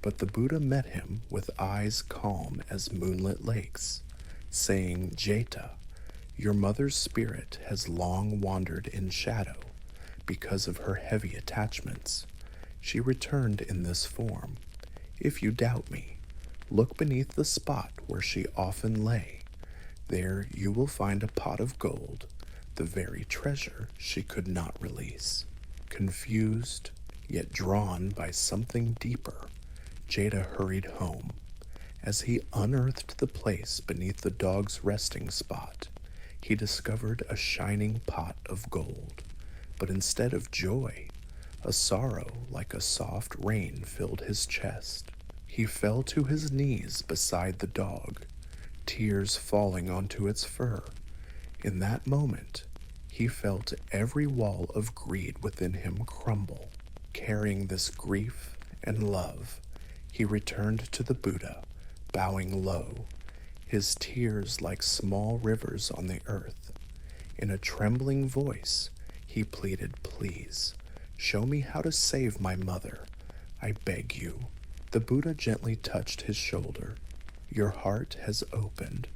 But the Buddha met him with eyes calm as moonlit lakes, saying, "Jeta, your mother's spirit has long wandered in shadow because of her heavy attachments. She returned in this form. If you doubt me, look beneath the spot where she often lay. There you will find a pot of gold, the very treasure she could not release." Confused, yet drawn by something deeper, Jeta hurried home. As he unearthed the place beneath the dog's resting spot, he discovered a shining pot of gold. But instead of joy, a sorrow like a soft rain filled his chest. He fell to his knees beside the dog, tears falling onto its fur. In that moment, he felt every wall of greed within him crumble. Carrying this grief and love, he returned to the Buddha, bowing low, his tears like small rivers on the earth. In a trembling voice, he pleaded, "Please, show me how to save my mother. I beg you." The Buddha gently touched his shoulder. "Your heart has opened.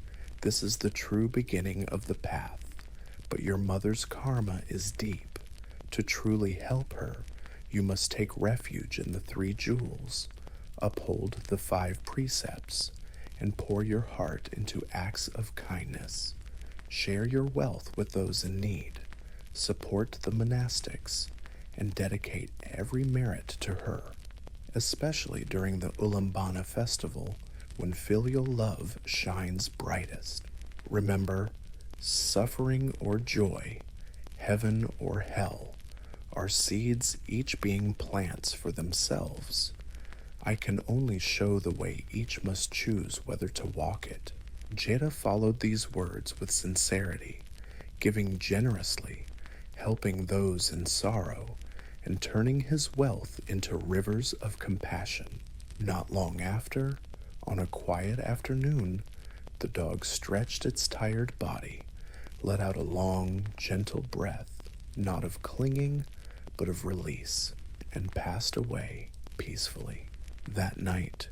This is the true beginning of the path. But your mother's karma is deep. To truly help her, you must take refuge in the 3 jewels. Uphold the 5 precepts and pour your heart into acts of kindness. Share your wealth with those in need. Support the monastics and dedicate every merit to her, especially during the Ulambana festival when filial love shines brightest. Remember, suffering or joy, heaven or hell, are seeds each being plants for themselves. I can only show the way each must choose whether to walk it. Jada followed these words with sincerity, giving generously, helping those in sorrow, and turning his wealth into rivers of compassion. Not long after, on a quiet afternoon, the dog stretched its tired body, let out a long, gentle breath, not of clinging, but of release, and passed away peacefully. That night,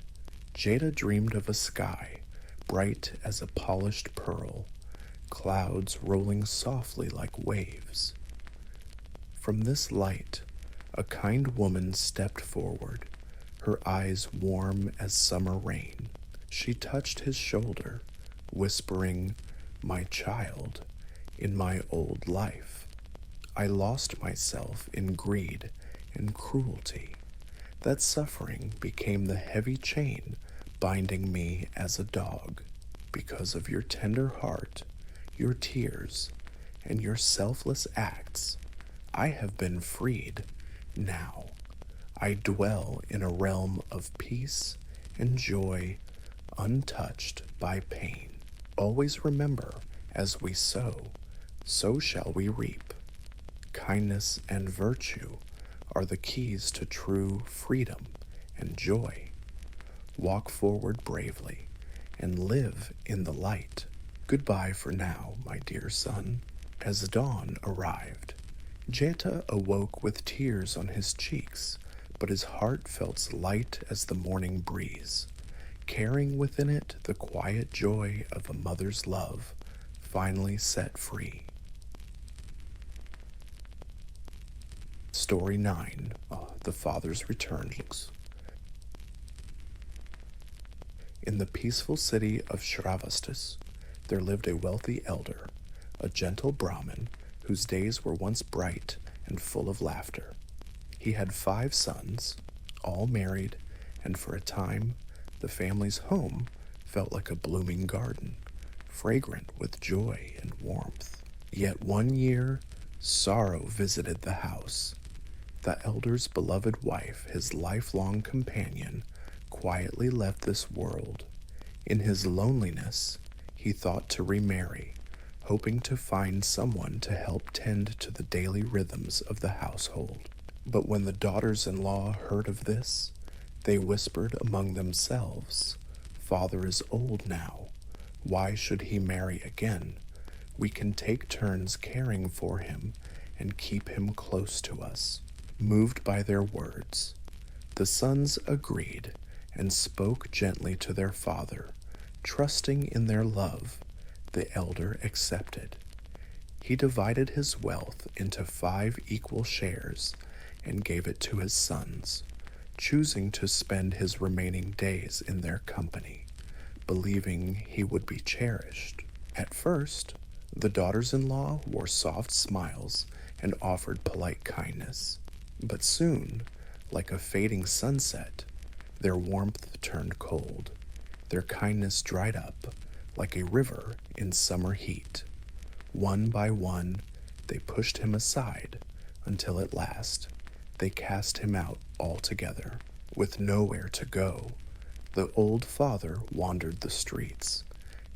Jada dreamed of a sky bright as a polished pearl, clouds rolling softly like waves. From this light, a kind woman stepped forward, her eyes warm as summer rain. She touched his shoulder, whispering, "My child, in my old life, I lost myself in greed and cruelty. That suffering became the heavy chain binding me as a dog. Because of your tender heart, your tears, and your selfless acts, I have been freed. Now, I dwell in a realm of peace and joy, untouched by pain. Always remember, as we sow, so shall we reap. Kindness and virtue are the keys to true freedom and joy. Walk forward bravely and live in the light. Goodbye for now, my dear son." As dawn arrived, Jeta awoke with tears on his cheeks, but his heart felt light as the morning breeze, carrying within it the quiet joy of a mother's love, finally set free. Story 9, The Father's Returns. In the peaceful city of Shravastis, there lived a wealthy elder, a gentle Brahmin whose days were once bright and full of laughter. He had 5 sons, all married, and for a time, the family's home felt like a blooming garden, fragrant with joy and warmth. Yet one year, sorrow visited the house. The elder's beloved wife, his lifelong companion, quietly left this world. In his loneliness, he thought to remarry, hoping to find someone to help tend to the daily rhythms of the household. But when the daughters-in-law heard of this, they whispered among themselves, "Father is old now. Why should he marry again? We can take turns caring for him and keep him close to us." Moved by their words, the sons agreed and spoke gently to their father. Trusting in their love, the elder accepted. He divided his wealth into 5 equal shares and gave it to his sons, choosing to spend his remaining days in their company, believing he would be cherished. At first, the daughters-in-law wore soft smiles and offered polite kindness. But soon, like a fading sunset, their warmth turned cold. Their kindness dried up like a river in summer heat. One by one, they pushed him aside until at last they cast him out altogether. With nowhere to go, the old father wandered the streets,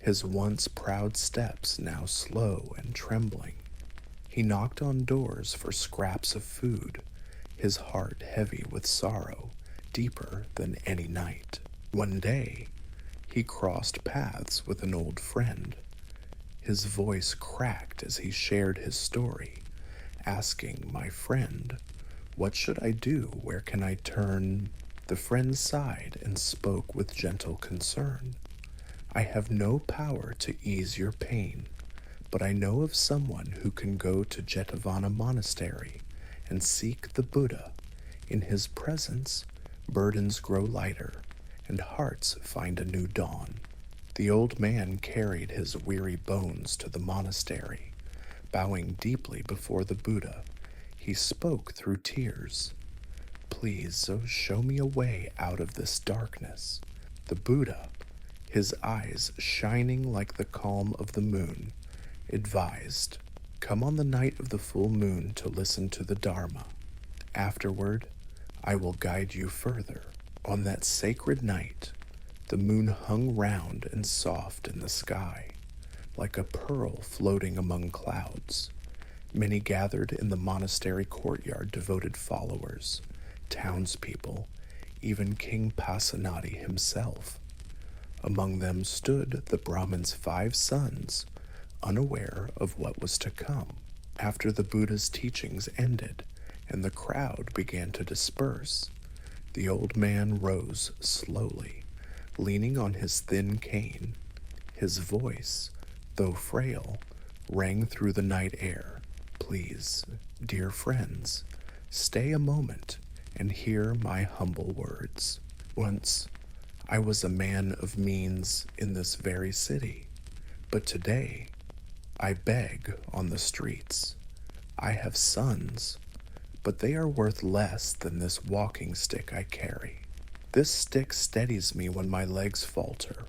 his once proud steps now slow and trembling. He knocked on doors for scraps of food, his heart heavy with sorrow, deeper than any night. One day, he crossed paths with an old friend. His voice cracked as he shared his story, asking, "My friend, what should I do? Where can I turn?" The friend sighed and spoke with gentle concern. "I have no power to ease your pain, but I know of someone who can go to Jetavana Monastery and seek the Buddha. In his presence, Burdens grow lighter, and hearts find a new dawn. The old man carried his weary bones to the monastery. Bowing deeply before the Buddha, he spoke through tears. Please, so show me a way out of this darkness. The Buddha, his eyes shining like the calm of the moon, advised, come on the night of the full moon to listen to the Dharma. Afterward, I will guide you further. On that sacred night, the moon hung round and soft in the sky, like a pearl floating among clouds. Many gathered in the monastery courtyard, devoted followers, townspeople, even King Pasenadi himself. Among them stood the Brahmin's 5 sons, unaware of what was to come. After the Buddha's teachings ended and the crowd began to disperse, the old man rose slowly, leaning on his thin cane. His voice, though frail, rang through the night air. Please, dear friends, stay a moment and hear my humble words. Once, I was a man of means in this very city, but today, I beg on the streets. I have sons, but they are worth less than this walking stick I carry. This stick steadies me when my legs falter,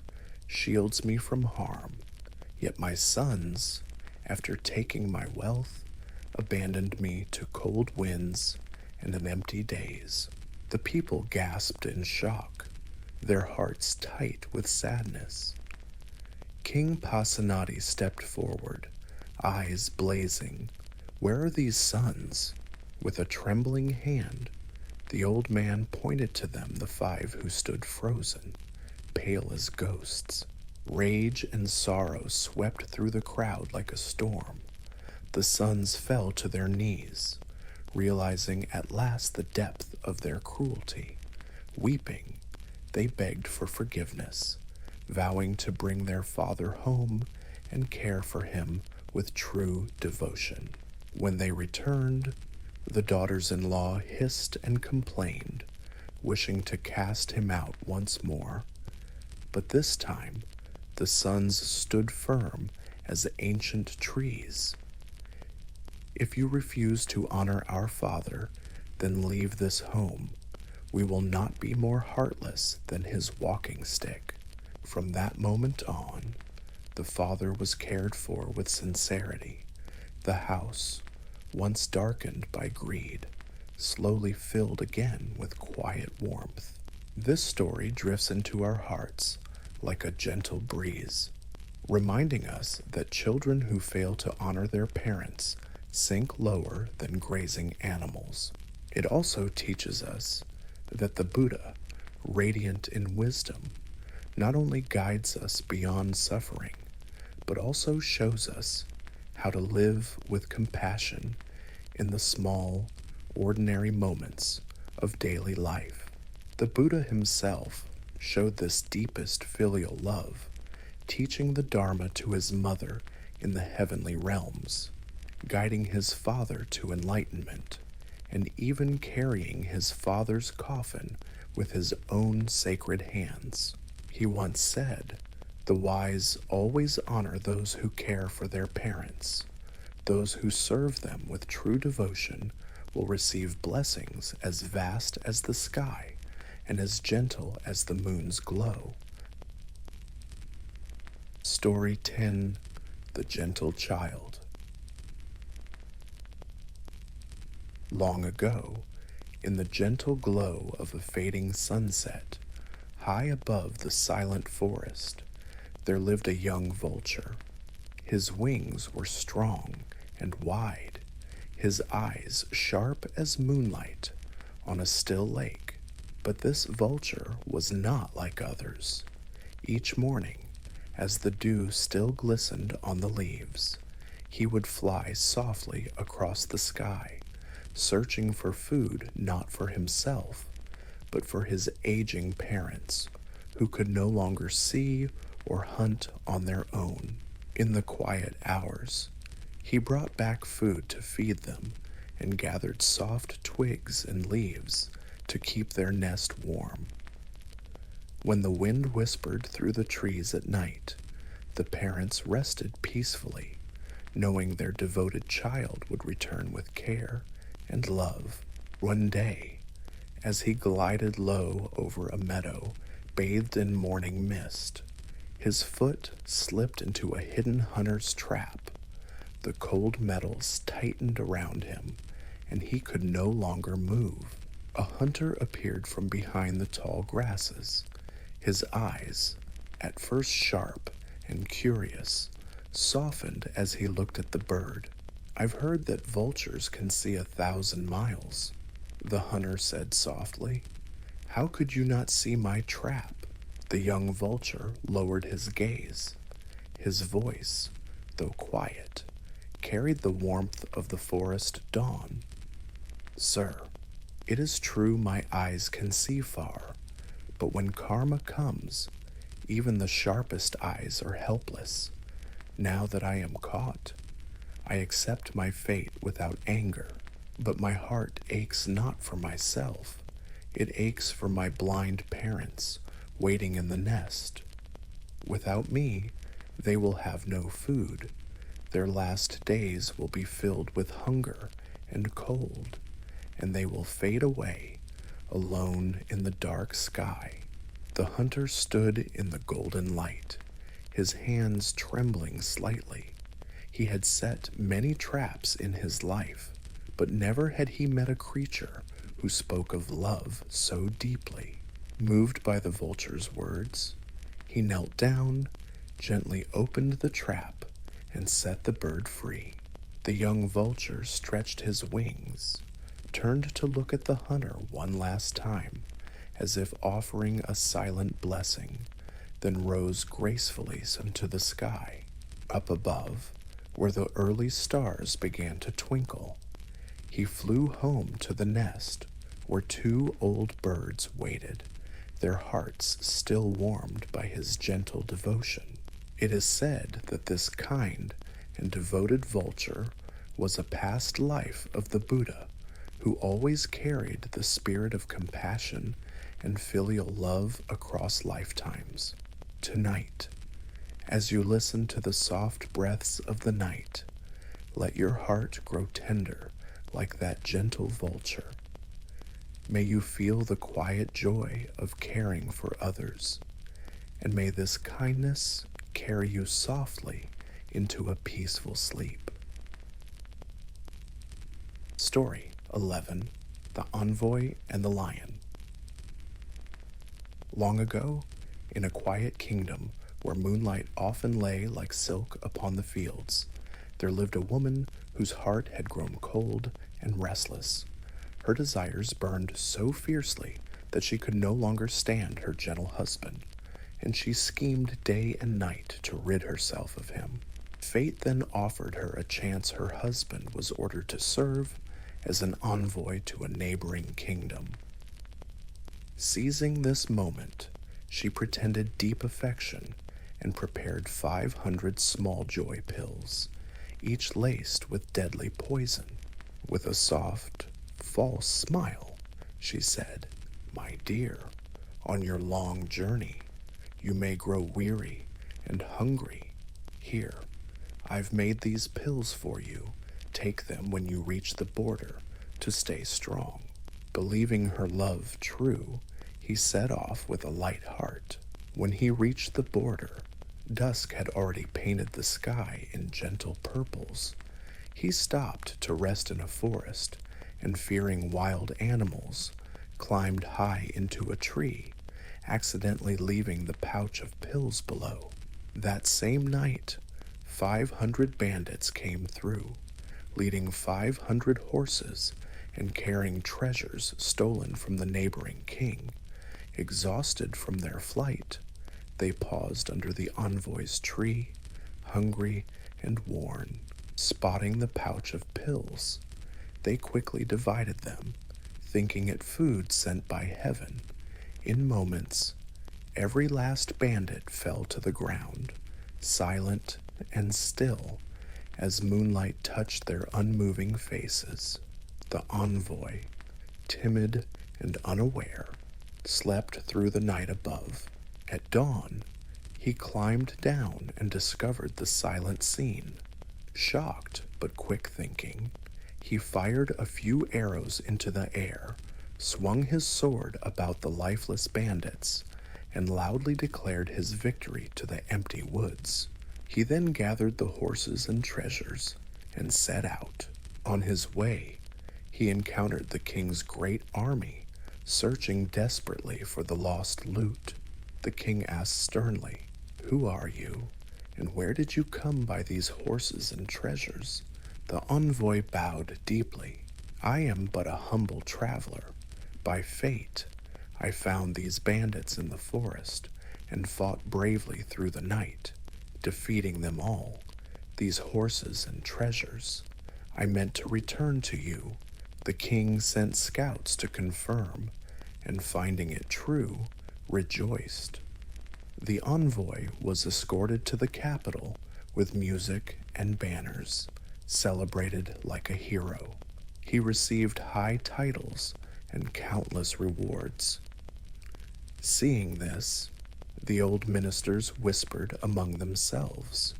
shields me from harm. Yet my sons, after taking my wealth, abandoned me to cold winds and an empty days. The people gasped in shock, their hearts tight with sadness. King Pasenadi stepped forward, eyes blazing. Where are these sons? With a trembling hand, the old man pointed to them, the 5 who stood frozen, pale as ghosts. Rage and sorrow swept through the crowd like a storm. The sons fell to their knees, realizing at last the depth of their cruelty. Weeping, they begged for forgiveness, vowing to bring their father home and care for him with true devotion. When they returned, the daughters-in-law hissed and complained, wishing to cast him out once more. But this time, the sons stood firm as ancient trees. If you refuse to honor our father, then leave this home. We will not be more heartless than his walking stick. From that moment on, the father was cared for with sincerity. The house, once darkened by greed, slowly filled again with quiet warmth. This story drifts into our hearts like a gentle breeze, reminding us that children who fail to honor their parents sink lower than grazing animals. It also teaches us that the Buddha, radiant in wisdom, not only guides us beyond suffering, but also shows us how to live with compassion in the small, ordinary moments of daily life. The Buddha himself showed this deepest filial love, teaching the Dharma to his mother in the heavenly realms, guiding his father to enlightenment, and even carrying his father's coffin with his own sacred hands. He once said, "The wise always honor those who care for their parents. Those who serve them with true devotion will receive blessings as vast as the sky and as gentle as the moon's glow." Story 10, The Gentle Child. Long ago, in the gentle glow of a fading sunset, high above the silent forest, there lived a young vulture. His wings were strong and wide, his eyes sharp as moonlight on a still lake. But this vulture was not like others. Each morning, as the dew still glistened on the leaves, he would fly softly across the sky, searching for food not for himself, but for his aging parents, who could no longer see or hunt on their own. In the quiet hours, he brought back food to feed them and gathered soft twigs and leaves to keep their nest warm. When the wind whispered through the trees at night, the parents rested peacefully, knowing their devoted child would return with care and love. One day, as he glided low over a meadow bathed in morning mist, his foot slipped into a hidden hunter's trap. The cold metals tightened around him, and he could no longer move. A hunter appeared from behind the tall grasses. His eyes, at first sharp and curious, softened as he looked at the bird. "I've heard that vultures can see 1,000 miles," the hunter said softly. "How could you not see my trap?" The young vulture lowered his gaze. His voice, though quiet, carried the warmth of the forest dawn. "Sir, it is true my eyes can see far, but when karma comes, even the sharpest eyes are helpless. Now that I am caught, I accept my fate without anger, but my heart aches not for myself. It aches for my blind parents waiting in the nest. Without me, they will have no food. Their last days will be filled with hunger and cold, and they will fade away, alone in the dark sky." The hunter stood in the golden light, his hands trembling slightly. He had set many traps in his life, but never had he met a creature who spoke of love so deeply. Moved by the vulture's words, he knelt down, gently opened the trap, and set the bird free. The young vulture stretched his wings, turned to look at the hunter one last time, as if offering a silent blessing, then rose gracefully into the sky. Up above, where the early stars began to twinkle, he flew home to the nest where 2 old birds waited, their hearts still warmed by his gentle devotion. It is said that this kind and devoted vulture was a past life of the Buddha, who always carried the spirit of compassion and filial love across lifetimes. Tonight, as you listen to the soft breaths of the night, let your heart grow tender like that gentle vulture. May you feel the quiet joy of caring for others, and may this kindness carry you softly into a peaceful sleep. Story 11. The Envoy and the Lion. Long ago, in a quiet kingdom where moonlight often lay like silk upon the fields, there lived a woman whose heart had grown cold and restless. Her desires burned so fiercely that she could no longer stand her gentle husband, and she schemed day and night to rid herself of him. Fate then offered her a chance her husband was ordered to serve as an envoy to a neighboring kingdom. Seizing this moment, she pretended deep affection and prepared 500 small joy pills, each laced with deadly poison. With a soft, false smile, she said, "My dear, on your long journey, you may grow weary and hungry. Here, I've made these pills for you. Take them when you reach the border to stay strong." Believing her love true, he set off with a light heart. When he reached the border, dusk had already painted the sky in gentle purples. He stopped to rest in a forest, and fearing wild animals, climbed high into a tree, accidentally leaving the pouch of pills below. That same night, 500 bandits came through, leading 500 horses and carrying treasures stolen from the neighboring king. Exhausted from their flight, they paused under the envoy's tree, hungry and worn. Spotting the pouch of pills, they quickly divided them, thinking it food sent by heaven. In moments, every last bandit fell to the ground, silent and still, as moonlight touched their unmoving faces. The envoy, timid and unaware, slept through the night above. At dawn, he climbed down and discovered the silent scene. Shocked but quick thinking, he fired a few arrows into the air, swung his sword about the lifeless bandits, and loudly declared his victory to the empty woods. He then gathered the horses and treasures and set out. On his way, he encountered the king's great army, searching desperately for the lost loot. The king asked sternly, "Who are you, and where did you come by these horses and treasures?" The envoy bowed deeply. "I am but a humble traveler. By fate, I found these bandits in the forest and fought bravely through the night, defeating them all. These horses and treasures I meant to return to you. The king sent scouts to confirm, and finding it true, rejoiced." The envoy was escorted to the capital with music and banners, celebrated like a hero. He received high titles and countless rewards. Seeing this, the old ministers whispered among themselves,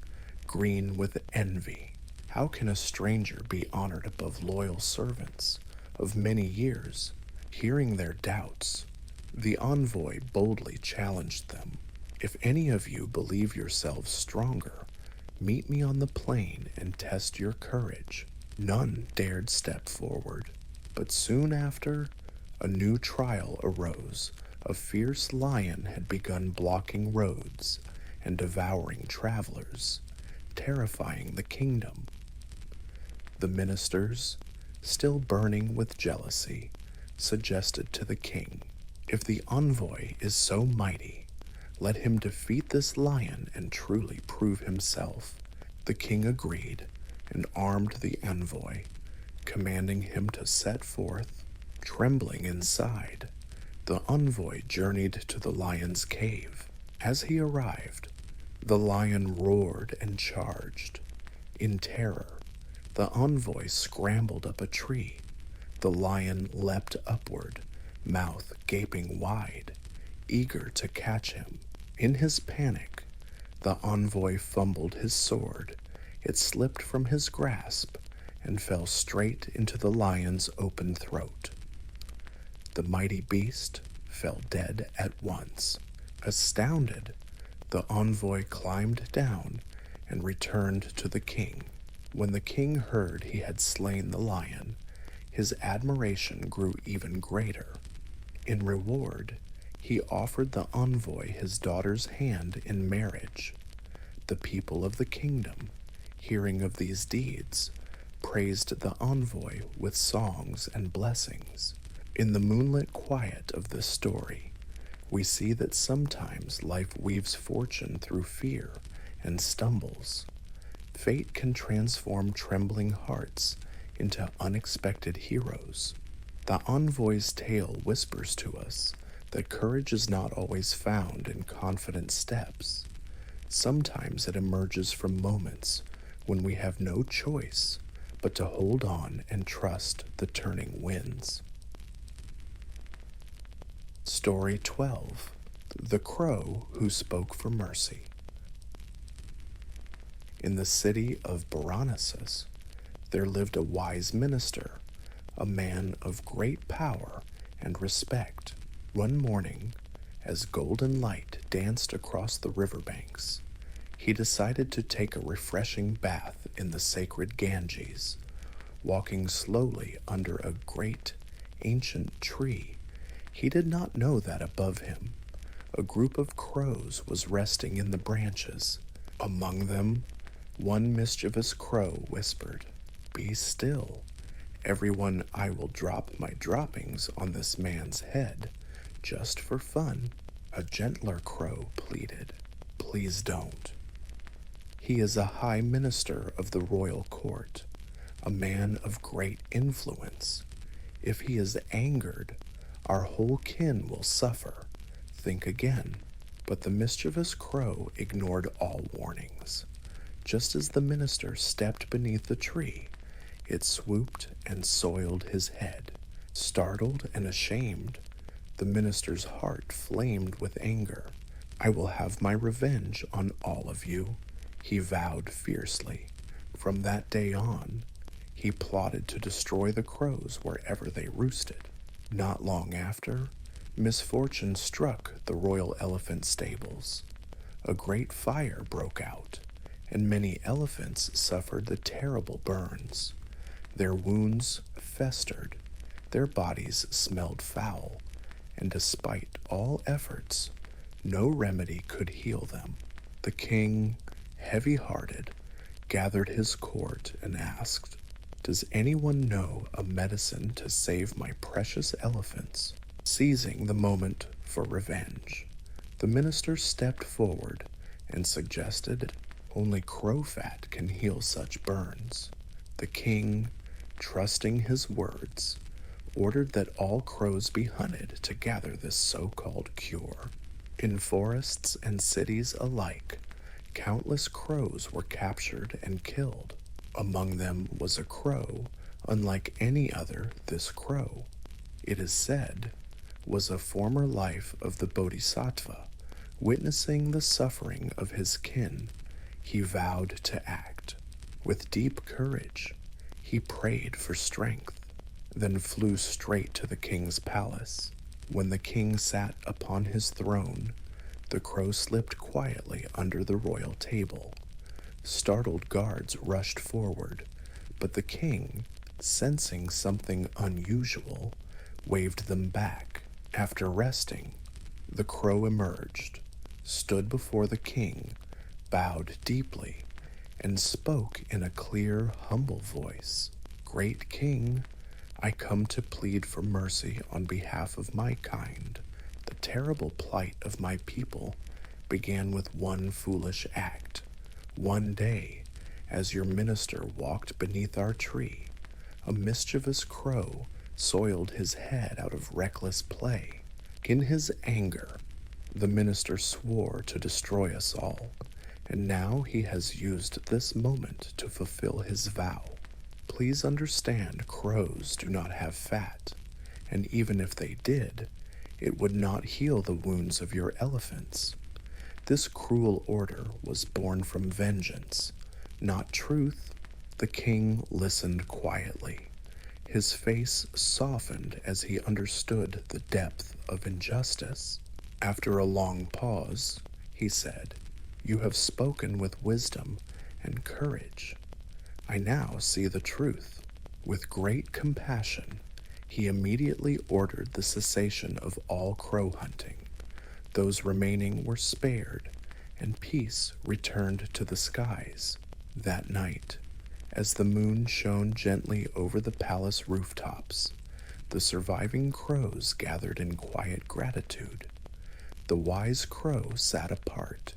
green with envy. How can a stranger be honored above loyal servants of many years? Hearing their doubts, the envoy boldly challenged them. "If any of you believe yourselves stronger, meet me on the plain and test your courage." None dared step forward, but soon after, a new trial arose. A fierce lion had begun blocking roads and devouring travelers, terrifying the kingdom. The ministers, still burning with jealousy, suggested to the king, "If the envoy is so mighty, let him defeat this lion and truly prove himself." The king agreed and armed the envoy, commanding him to set forth. Trembling inside, the envoy journeyed to the lion's cave. As he arrived, the lion roared and charged. In terror, the envoy scrambled up a tree. The lion leapt upward, mouth gaping wide, eager to catch him. In his panic, the envoy fumbled his sword. It slipped from his grasp and fell straight into the lion's open throat. The mighty beast fell dead at once. Astounded, the envoy climbed down and returned to the king. When the king heard he had slain the lion, his admiration grew even greater. In reward, he offered the envoy his daughter's hand in marriage. The people of the kingdom, hearing of these deeds, praised the envoy with songs and blessings. In the moonlit quiet of this story, we see that sometimes life weaves fortune through fear and stumbles. Fate can transform trembling hearts into unexpected heroes. The envoy's tale whispers to us that courage is not always found in confident steps. Sometimes it emerges from moments when we have no choice but to hold on and trust the turning winds. Story 12. The Crow Who Spoke for Mercy. In the city of Berenices, there lived a wise minister, a man of great power and respect. One morning, as golden light danced across the riverbanks, he decided to take a refreshing bath in the sacred Ganges. Walking slowly under a great, ancient tree, he did not know that above him, a group of crows was resting in the branches. Among them, one mischievous crow whispered, "Be still. Everyone, I will drop my droppings on this man's head, just for fun." A gentler crow pleaded, "Please don't. He is a high minister of the royal court, a man of great influence. If he is angered, our whole kin will suffer. Think again." But the mischievous crow ignored all warnings. Just as the minister stepped beneath the tree, it swooped and soiled his head, Startled and ashamed, the minister's heart flamed with anger. "I will have my revenge on all of you," he vowed fiercely. From that day on, he plotted to destroy the crows wherever they roosted. Not long after, misfortune struck the royal elephant stables. A great fire broke out, and many elephants suffered the terrible burns. Their wounds festered, their bodies smelled foul, and despite all efforts, no remedy could heal them. The king, heavy-hearted, gathered his court and asked, "Does anyone know a medicine to save my precious elephants?" Seizing the moment for revenge, the minister stepped forward and suggested only crow fat can heal such burns. The king, trusting his words, ordered that all crows be hunted to gather this so-called cure. In forests and cities alike, countless crows were captured and killed. Among them was a crow unlike any other. This crow, it is said, was a former life of the Bodhisattva. Witnessing the suffering of his kin, he vowed to act. With deep courage, he prayed for strength, then flew straight to the king's palace. When the king sat upon his throne, the crow slipped quietly under the royal table. Startled guards rushed forward, but the king, sensing something unusual, waved them back. After resting, the crow emerged, stood before the king, bowed deeply, and spoke in a clear, humble voice. "Great king, I come to plead for mercy on behalf of my kind. The terrible plight of my people began with one foolish act. One day, as your minister walked beneath our tree, a mischievous crow soiled his head out of reckless play. In his anger, the minister swore to destroy us all, and now he has used this moment to fulfill his vow. Please understand, crows do not have fat, and even if they did, it would not heal the wounds of your elephants. This cruel order was born from vengeance, not truth." The king listened quietly. His face softened as he understood the depth of injustice. After a long pause, he said, "You have spoken with wisdom and courage. I now see the truth." With great compassion, he immediately ordered the cessation of all crow hunting. Those remaining were spared, and peace returned to the skies. That night, as the moon shone gently over the palace rooftops, the surviving crows gathered in quiet gratitude. The wise crow sat apart,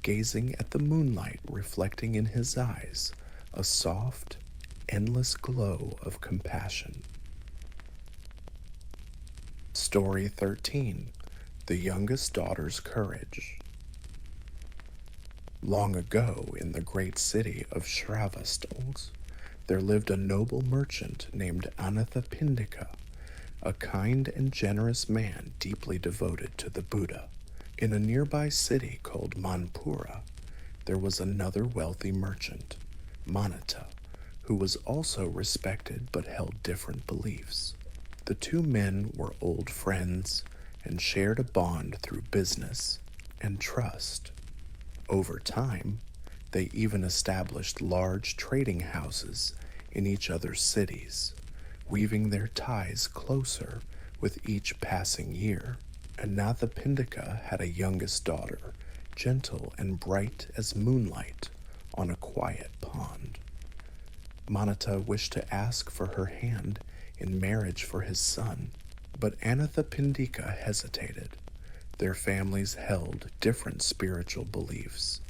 gazing at the moonlight reflecting in his eyes a soft, endless glow of compassion. Story 13. The Youngest Daughter's Courage. Long ago, in the great city of Shravastals, there lived a noble merchant named Anathapindika, a kind and generous man deeply devoted to the Buddha. In a nearby city called Manpura, there was another wealthy merchant, Manata, who was also respected but held different beliefs. The two men were old friends and shared a bond through business and trust. Over time, they even established large trading houses in each other's cities, weaving their ties closer with each passing year. Anathapindika had a youngest daughter, gentle and bright as moonlight on a quiet pond. Manata wished to ask for her hand in marriage for his son, but Anathapindika hesitated. Their families held different spiritual beliefs,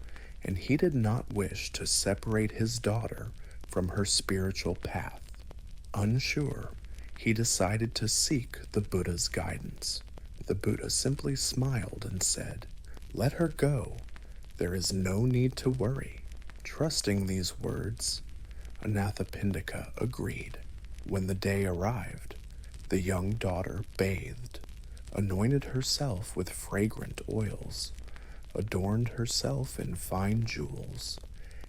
and he did not wish to separate his daughter from her spiritual path. Unsure, he decided to seek the Buddha's guidance. The Buddha simply smiled and said, "Let her go. There is no need to worry." Trusting these words, Anathapindika agreed. When the day arrived, The young daughter bathed, anointed herself with fragrant oils, adorned herself in fine jewels,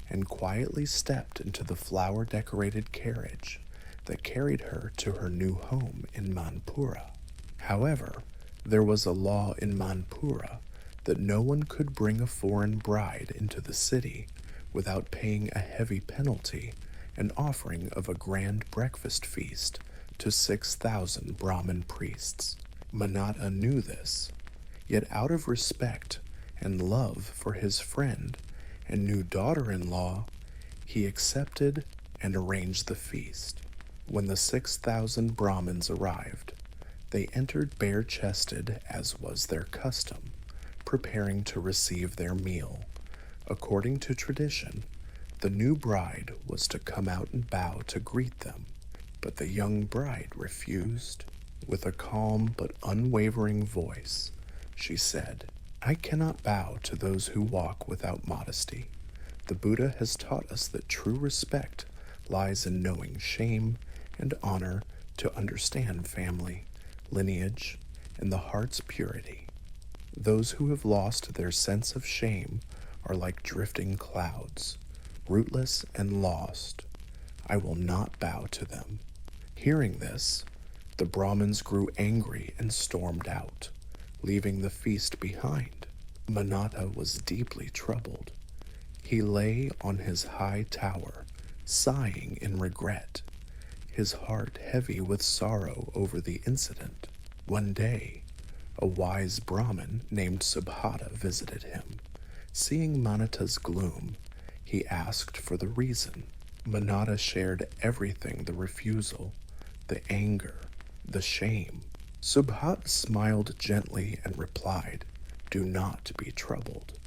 and quietly stepped into the flower-decorated carriage that carried her to her new home in Manpura. However, there was a law in Manpura that no one could bring a foreign bride into the city without paying a heavy penalty and offering of a grand breakfast feast to 6,000 Brahmin priests. Manatta knew this, yet out of respect and love for his friend and new daughter-in-law, he accepted and arranged the feast. When the 6,000 Brahmins arrived, they entered bare-chested as was their custom, preparing to receive their meal. According to tradition, the new bride was to come out and bow to greet them, but the young bride refused. With a calm but unwavering voice, she said, "I cannot bow to those who walk without modesty. The Buddha has taught us that true respect lies in knowing shame and honor, to understand family, lineage, and the heart's purity. Those who have lost their sense of shame are like drifting clouds, rootless and lost. I will not bow to them." Hearing this, the Brahmins grew angry and stormed out, leaving the feast behind. Manatta was deeply troubled. He lay on his high tower, sighing in regret, his heart heavy with sorrow over the incident. One day, a wise Brahmin named Subhata visited him. Seeing Manatta's gloom, he asked for the reason. Manatta shared everything: the refusal, the anger, the shame. Subhata smiled gently and replied, "Do not be troubled.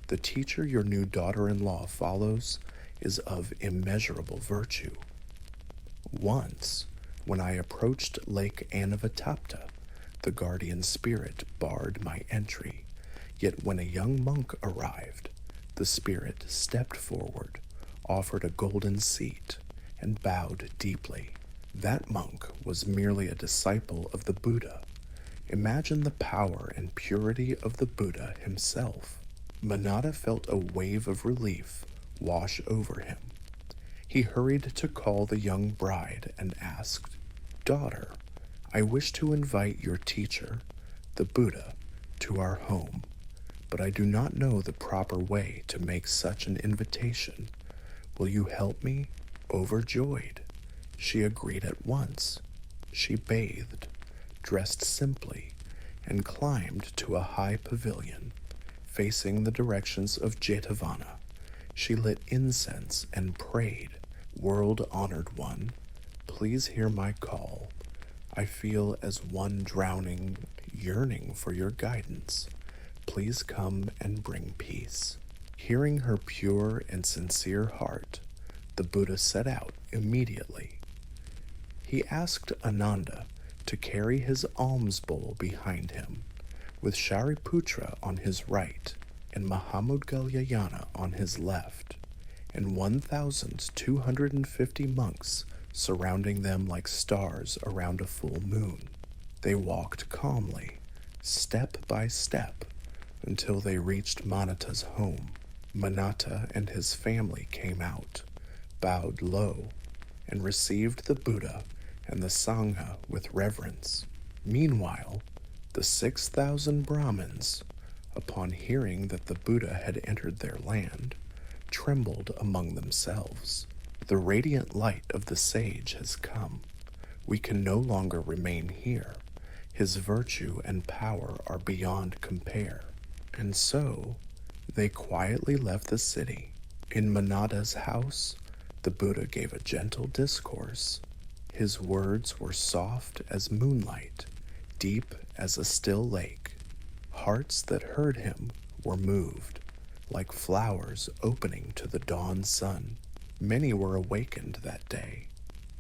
The teacher your new daughter-in-law follows is of immeasurable virtue. Once, when I approached Lake Anavatapta, the guardian spirit barred my entry. Yet when a young monk arrived, the spirit stepped forward, offered a golden seat, and bowed deeply. That monk was merely a disciple of the Buddha. Imagine the power and purity of the Buddha himself." Manatta felt a wave of relief wash over him. He hurried to call the young bride and asked, "Daughter, I wish to invite your teacher, the Buddha, to our home, but I do not know the proper way to make such an invitation. Will you help me?" Overjoyed, she agreed at once. She bathed, dressed simply, and climbed to a high pavilion, facing the directions of Jetavana. She lit incense and prayed, "World-honored one, please hear my call. I feel as one drowning, yearning for your guidance. Please come and bring peace." Hearing her pure and sincere heart, the Buddha set out immediately. He asked Ananda to carry his alms bowl behind him, with Shariputra on his right and Mahamudgalyayana on his left, and 1,250 monks surrounding them like stars around a full moon. They walked calmly, step by step, until they reached Manatta's home. Manatta and his family came out, bowed low, and received the Buddha and the Sangha with reverence. Meanwhile, the 6,000 Brahmins, upon hearing that the Buddha had entered their land, trembled among themselves. "The radiant light of the sage has come. We can no longer remain here. His virtue and power are beyond compare." And so, they quietly left the city. In Manatta's house, the Buddha gave a gentle discourse. His words were soft as moonlight, deep as a still lake. Hearts that heard him were moved, like flowers opening to the dawn sun. Many were awakened that day.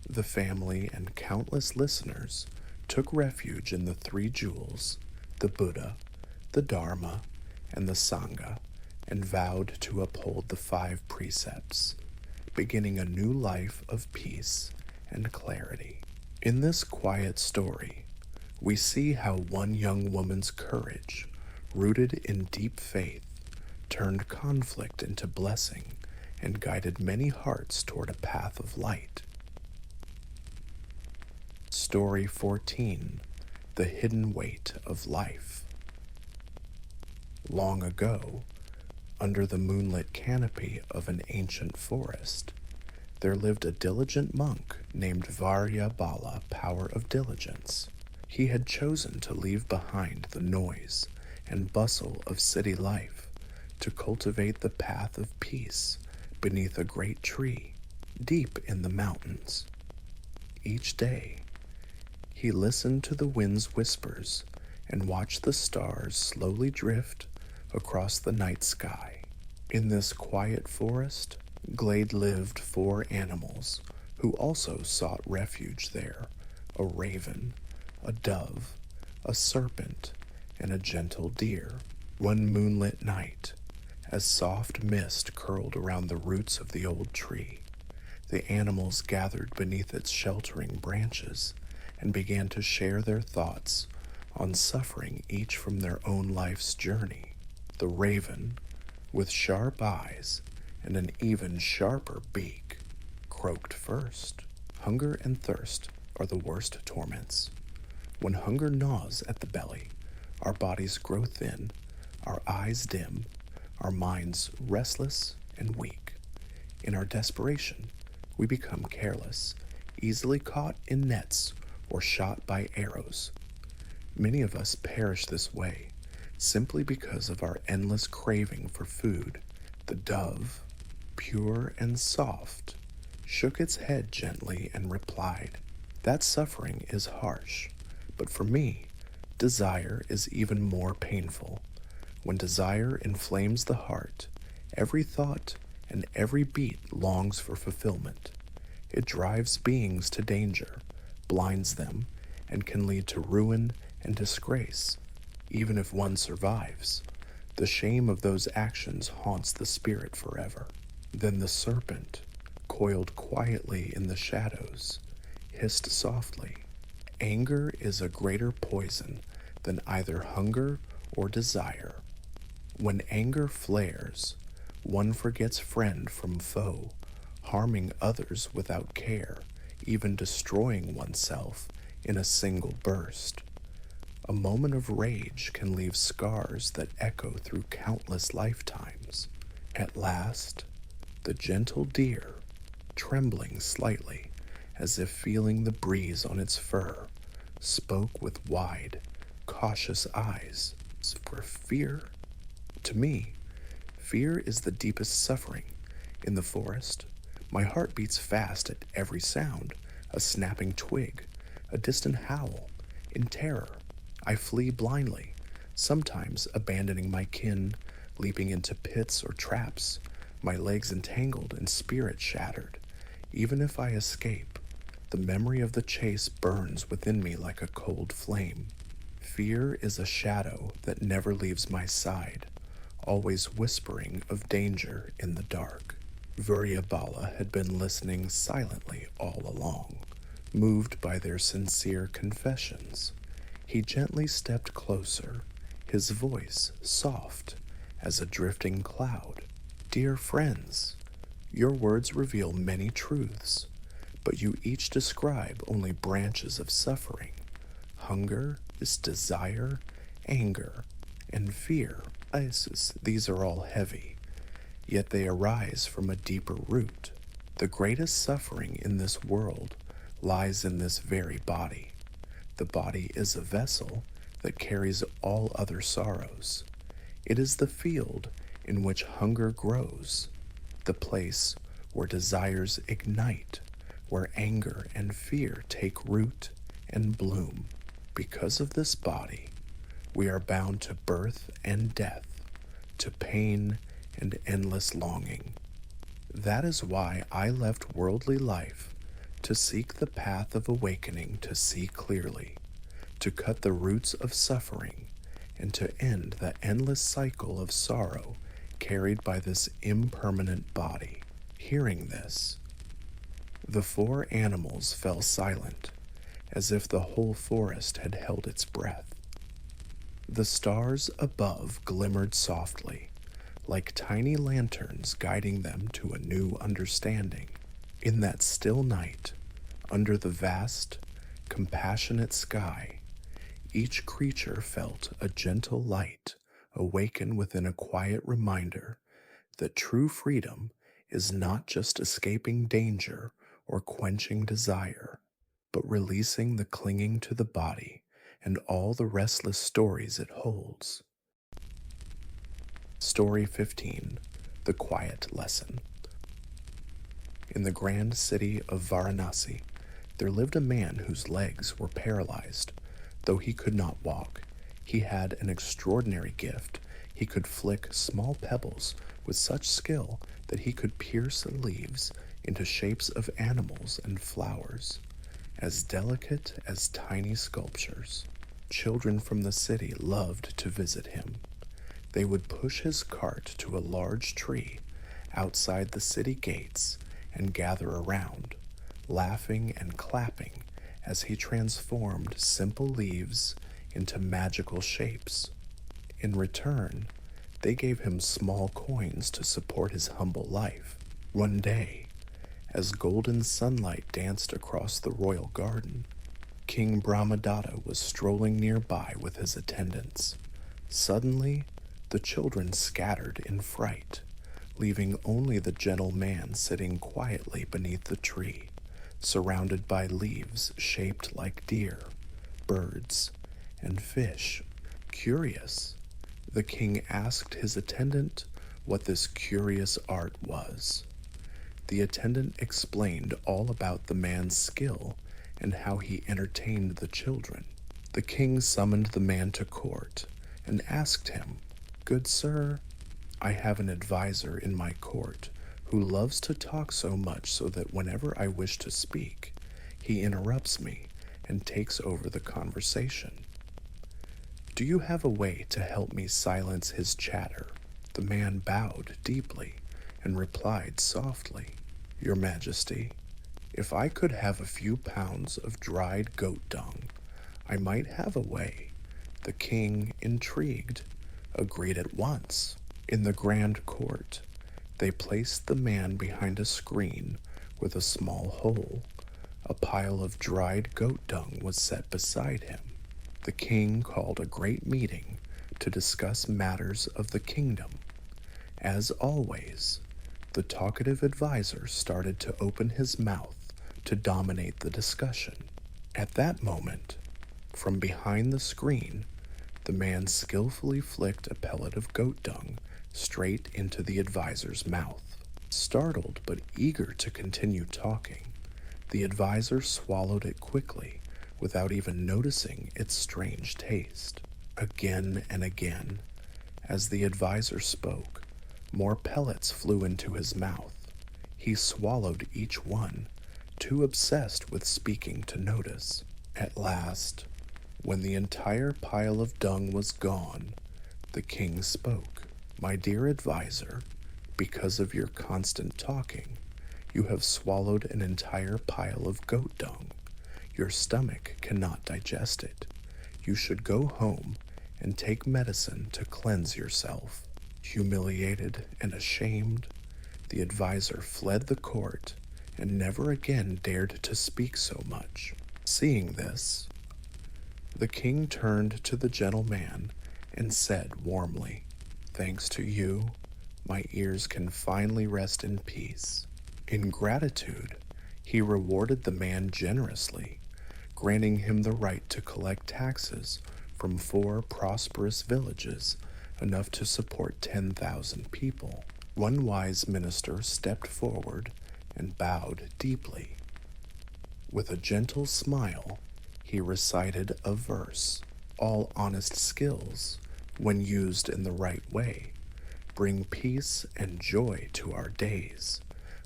The family and countless listeners took refuge in the three jewels, the Buddha, the Dharma, and the Sangha, and vowed to uphold the 5 precepts, beginning a new life of peace and clarity. In this quiet story, we see how one young woman's courage, rooted in deep faith, turned conflict into blessing and guided many hearts toward a path of light. Story 14: The Hidden Weight of Life. Long ago, under the moonlit canopy of an ancient forest, there lived a diligent monk named Bala, Power of Diligence. He had chosen to leave behind the noise and bustle of city life to cultivate the path of peace beneath a great tree deep in the mountains. Each day, he listened to the wind's whispers and watched the stars slowly drift across the night sky. In this quiet forest glade lived 4 animals who also sought refuge there: a raven, a dove, a serpent, and a gentle deer. One moonlit night, as soft mist curled around the roots of the old tree, the animals gathered beneath its sheltering branches and began to share their thoughts on suffering, each from their own life's journey. The raven, with sharp eyes and an even sharper beak, croaked first. Hunger and thirst are the worst torments. When hunger gnaws at the belly, our bodies grow thin, our eyes dim, our minds restless and weak. In our desperation, we become careless, easily caught in nets or shot by arrows. Many of us perish this way, simply because of our endless craving for food. The dove, pure and soft, shook its head gently and replied, "That suffering is harsh, but for me, desire is even more painful. When desire inflames the heart, every thought and every beat longs for fulfillment. It drives beings to danger, blinds them, and can lead to ruin and disgrace. Even if one survives, the shame of those actions haunts the spirit forever." Then the serpent, coiled quietly in the shadows, hissed softly, "Anger is a greater poison than either hunger or desire. When anger flares, one forgets friend from foe, harming others without care, even destroying oneself in a single burst. A moment of rage can leave scars that echo through countless lifetimes." At last, the gentle deer, trembling slightly as if feeling the breeze on its fur, spoke with wide, cautious eyes. "For fear? To me, fear is the deepest suffering. In the forest, my heart beats fast at every sound: a snapping twig, a distant howl. In terror, I flee blindly, sometimes abandoning my kin, leaping into pits or traps, my legs entangled and spirit shattered. Even if I escape, the memory of the chase burns within me like a cold flame. Fear is a shadow that never leaves my side, always whispering of danger in the dark." Bala had been listening silently all along, moved by their sincere confessions. He gently stepped closer, his voice soft as a drifting cloud. "Dear friends, your words reveal many truths, but you each describe only branches of suffering. Hunger, desire, anger, and fear. These are all heavy, yet they arise from a deeper root. The greatest suffering in this world lies in this very body. The body is a vessel that carries all other sorrows. It is the field in which hunger grows, the place where desires ignite, where anger and fear take root and bloom. Because of this body, we are bound to birth and death, to pain and endless longing. That is why I left worldly life to seek the path of awakening, to see clearly, to cut the roots of suffering, and to end the endless cycle of sorrow carried by this impermanent body." Hearing this, the 4 animals fell silent, as if the whole forest had held its breath. The stars above glimmered softly, like tiny lanterns guiding them to a new understanding. In that still night, under the vast, compassionate sky, each creature felt a gentle light awaken within a quiet reminder that true freedom is not just escaping danger or quenching desire, but releasing the clinging to the body and all the restless stories it holds. Story 15: The Quiet Lesson. In the grand city of Varanasi, there lived a man whose legs were paralyzed. Though he could not walk, he had an extraordinary gift. He could flick small pebbles with such skill that he could pierce leaves into shapes of animals and flowers, as delicate as tiny sculptures. Children from the city loved to visit him. They would push his cart to a large tree outside the city gates and gather around, laughing and clapping as he transformed simple leaves into magical shapes. In return, they gave him small coins to support his humble life. One day, as golden sunlight danced across the royal garden, King Brahmadatta was strolling nearby with his attendants. Suddenly, the children scattered in fright, leaving only the gentle man sitting quietly beneath the tree, surrounded by leaves shaped like deer, birds, and fish. Curious, the king asked his attendant what this curious art was. The attendant explained all about the man's skill and how he entertained the children. The king summoned the man to court and asked him, "Good sir, I have an advisor in my court who loves to talk so much so that whenever I wish to speak, he interrupts me and takes over the conversation. Do you have a way to help me silence his chatter?" The man bowed deeply and replied softly, "Your Majesty, if I could have a few pounds of dried goat dung, I might have a way." The king, intrigued, agreed at once. In the grand court, they placed the man behind a screen with a small hole. A pile of dried goat dung was set beside him. The king called a great meeting to discuss matters of the kingdom. As always, the talkative advisor started to open his mouth to dominate the discussion. At that moment, from behind the screen, the man skillfully flicked a pellet of goat dung straight into the advisor's mouth. Startled but eager to continue talking, the advisor swallowed it quickly without even noticing its strange taste. Again and again, as the advisor spoke, more pellets flew into his mouth. He swallowed each one, too obsessed with speaking to notice. At last, when the entire pile of dung was gone, the king spoke. "My dear advisor, because of your constant talking, you have swallowed an entire pile of goat dung. Your stomach cannot digest it. You should go home and take medicine to cleanse yourself." Humiliated and ashamed, the advisor fled the court and never again dared to speak so much. Seeing this, the king turned to the gentle man and said warmly, "Thanks to you, my ears can finally rest in peace." In gratitude, he rewarded the man generously, granting him the right to collect taxes from 4 prosperous villages, enough to support 10,000 people. One wise minister stepped forward and bowed deeply. With a gentle smile, he recited a verse: "All honest skills, when used in the right way, bring peace and joy to our days.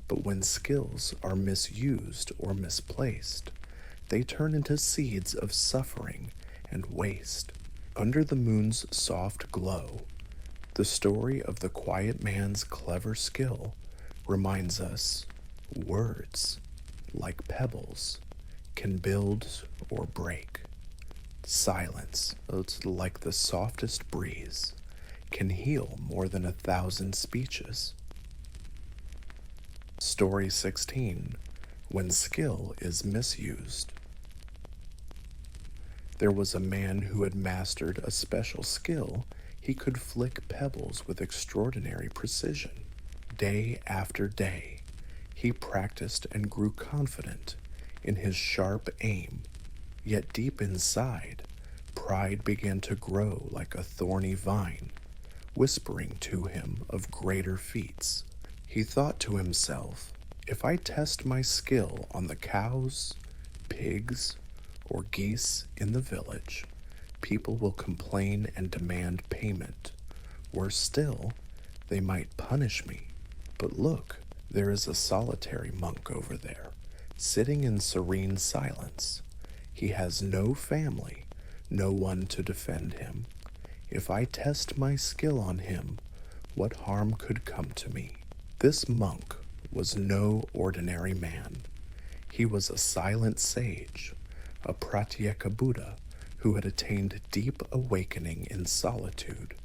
But when skills are misused or misplaced, they turn into seeds of suffering and waste." Under the moon's soft glow, the story of the quiet man's clever skill reminds us words, like pebbles, can build or break. Silence, it's like the softest breeze, can heal more than 1,000 speeches. Story 16. When skill is misused. There was a man who had mastered a special skill. He could flick pebbles with extraordinary precision. Day after day, he practiced and grew confident in his sharp aim. Yet deep inside, pride began to grow like a thorny vine, whispering to him of greater feats. He thought to himself, if I test my skill on the cows, pigs, or geese in the village, people will complain and demand payment. Worse still, they might punish me. But look, there is a solitary monk over there, sitting in serene silence. He has no family, no one to defend him. If I test my skill on him, what harm could come to me? This monk was no ordinary man. He was a silent sage, a Pratyeka Buddha who had attained deep awakening in solitude,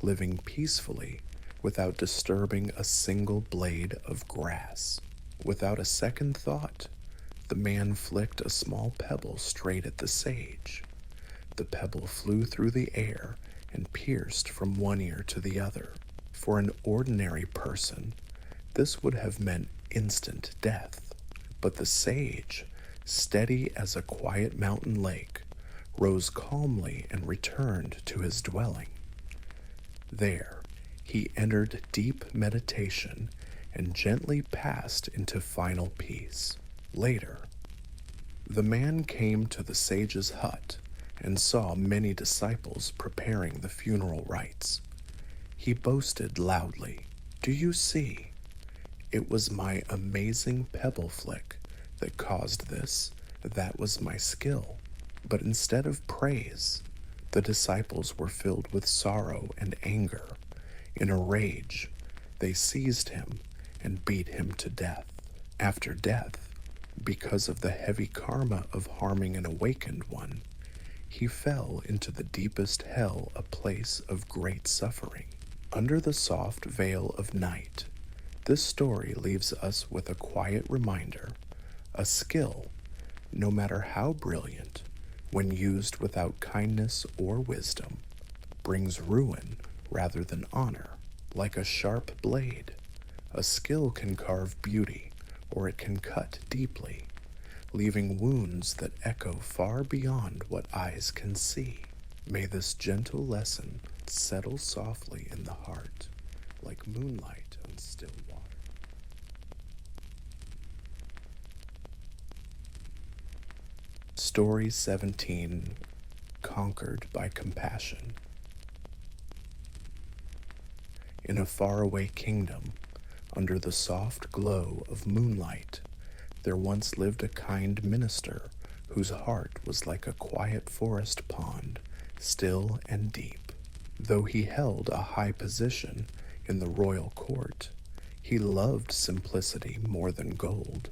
living peacefully without disturbing a single blade of grass. Without a second thought, the man flicked a small pebble straight at the sage. The pebble flew through the air and pierced from one ear to the other. For an ordinary person, this would have meant instant death. But the sage, steady as a quiet mountain lake, rose calmly and returned to his dwelling. There, he entered deep meditation and gently passed into final peace. Later, the man came to the sage's hut and saw many disciples preparing the funeral rites. He boasted loudly, "Do you see? It was my amazing pebble flick that caused this. That was my skill." But instead of praise, the disciples were filled with sorrow and anger. In a rage, they seized him and beat him to death. After death, because of the heavy karma of harming an awakened one, he fell into the deepest hell, a place of great suffering. Under the soft veil of night, this story leaves us with a quiet reminder: a skill, no matter how brilliant, when used without kindness or wisdom, brings ruin rather than honor. Like a sharp blade, a skill can carve beauty, or it can cut deeply, leaving wounds that echo far beyond what eyes can see. May this gentle lesson settle softly in the heart, like moonlight on still water. Story 17. Conquered by Compassion. In a faraway kingdom, under the soft glow of moonlight, there once lived a kind minister whose heart was like a quiet forest pond, still and deep. Though he held a high position in the royal court, he loved simplicity more than gold,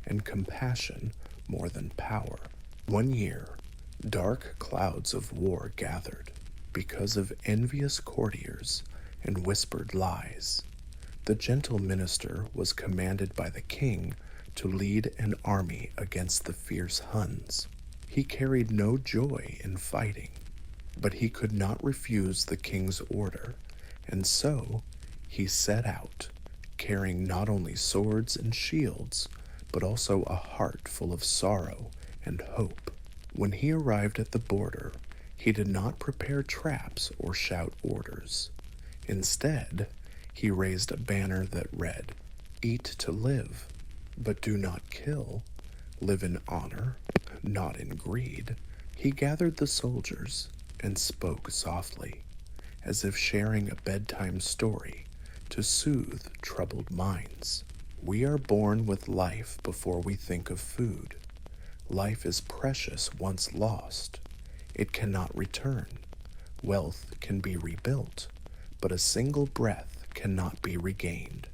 and compassion more than power. One year, dark clouds of war gathered because of envious courtiers and whispered lies. The gentle minister was commanded by the king to lead an army against the fierce Huns. He carried no joy in fighting, but he could not refuse the king's order, and so he set out, carrying not only swords and shields, but also a heart full of sorrow and hope. When he arrived at the border, he did not prepare traps or shout orders. Instead, he raised a banner that read, "Eat to live, but do not kill. Live in honor, not in greed." He gathered the soldiers and spoke softly, as if sharing a bedtime story to soothe troubled minds. We are born with life before we think of food. Life is precious once lost. It cannot return. Wealth can be rebuilt, but a single breath cannot be regained.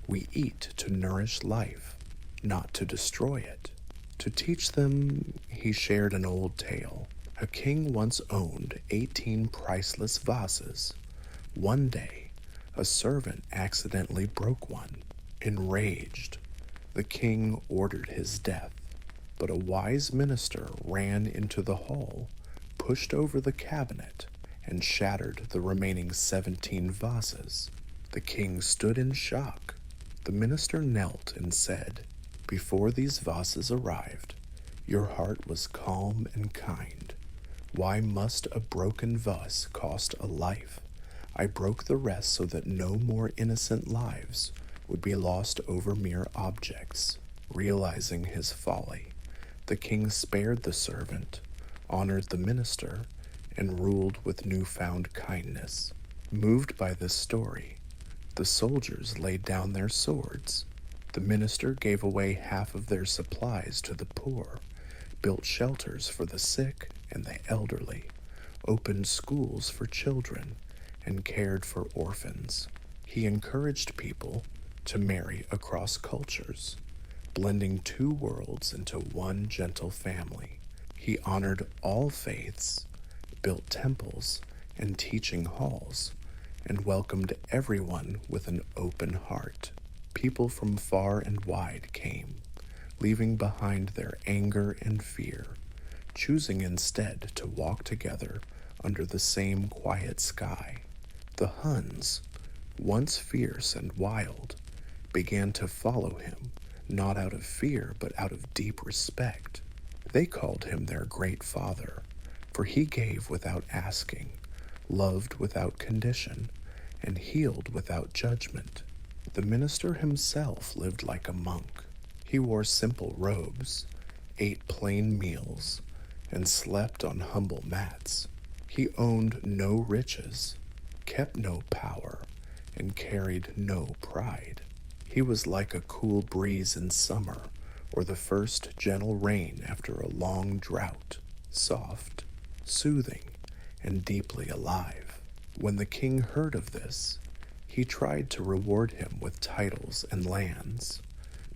We eat to nourish life, not to destroy it. To teach them, he shared an old tale. A king once owned 18 priceless vases. One day, a servant accidentally broke one. Enraged, the king ordered his death, but a wise minister ran into the hall, pushed over the cabinet, and shattered the remaining 17 vases. The king stood in shock. The minister knelt and said, "Before these vases arrived, your heart was calm and kind. Why must a broken vase cost a life? I broke the rest so that no more innocent lives would be lost over mere objects." Realizing his folly, the king spared the servant, honored the minister, and ruled with newfound kindness. Moved by this story, the soldiers laid down their swords. The minister gave away half of their supplies to the poor, built shelters for the sick and the elderly, opened schools for children, and cared for orphans. He encouraged people to marry across cultures, blending two worlds into one gentle family. He honored all faiths, built temples and teaching halls, and welcomed everyone with an open heart. People from far and wide came, leaving behind their anger and fear, choosing instead to walk together under the same quiet sky. The Huns, once fierce and wild, began to follow him, not out of fear but out of deep respect. They called him their great father, for he gave without asking, loved without condition, and healed without judgment. The minister himself lived like a monk. He wore simple robes, ate plain meals, and slept on humble mats. He owned no riches, kept no power, and carried no pride. He was like a cool breeze in summer, or the first gentle rain after a long drought, soft, soothing, and deeply alive. When the king heard of this, he tried to reward him with titles and lands,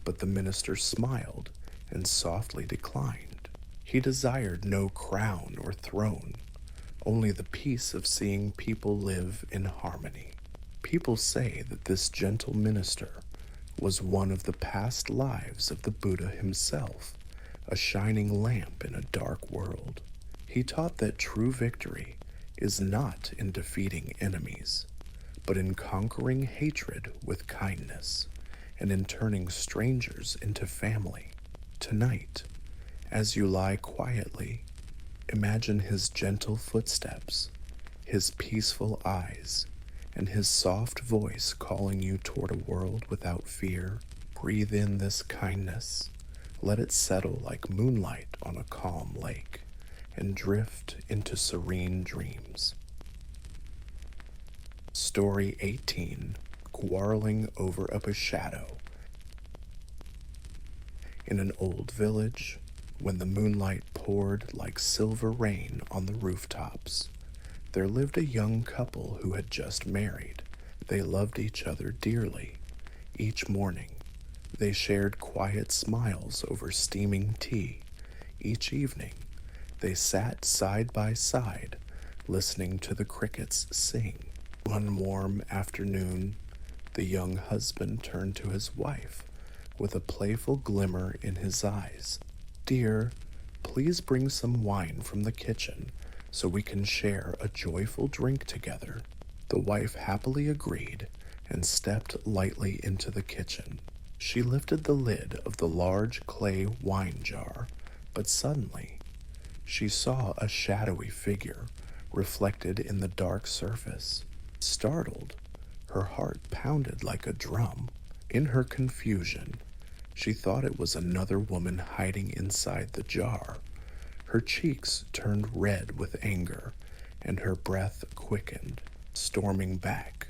but the minister smiled and softly declined. He desired no crown or throne, only the peace of seeing people live in harmony. People say that this gentle minister was one of the past lives of the Buddha himself, a shining lamp in a dark world. He taught that true victory is not in defeating enemies, but in conquering hatred with kindness, and in turning strangers into family. Tonight, as you lie quietly, imagine his gentle footsteps, his peaceful eyes, and his soft voice calling you toward a world without fear. Breathe in this kindness. Let it settle like moonlight on a calm lake, and drift into serene dreams. Story 18, Quarreling Over a Shadow. In an old village, when the moonlight poured like silver rain on the rooftops, there lived a young couple who had just married. They loved each other dearly. Each morning, they shared quiet smiles over steaming tea. Each evening, they sat side by side, listening to the crickets sing. One warm afternoon, the young husband turned to his wife with a playful glimmer in his eyes. "Dear, please bring some wine from the kitchen so we can share a joyful drink together." The wife happily agreed and stepped lightly into the kitchen. She lifted the lid of the large clay wine jar, but suddenly she saw a shadowy figure reflected in the dark surface. Startled, her heart pounded like a drum. In her confusion, she thought it was another woman hiding inside the jar. Her cheeks turned red with anger, and her breath quickened. Storming back,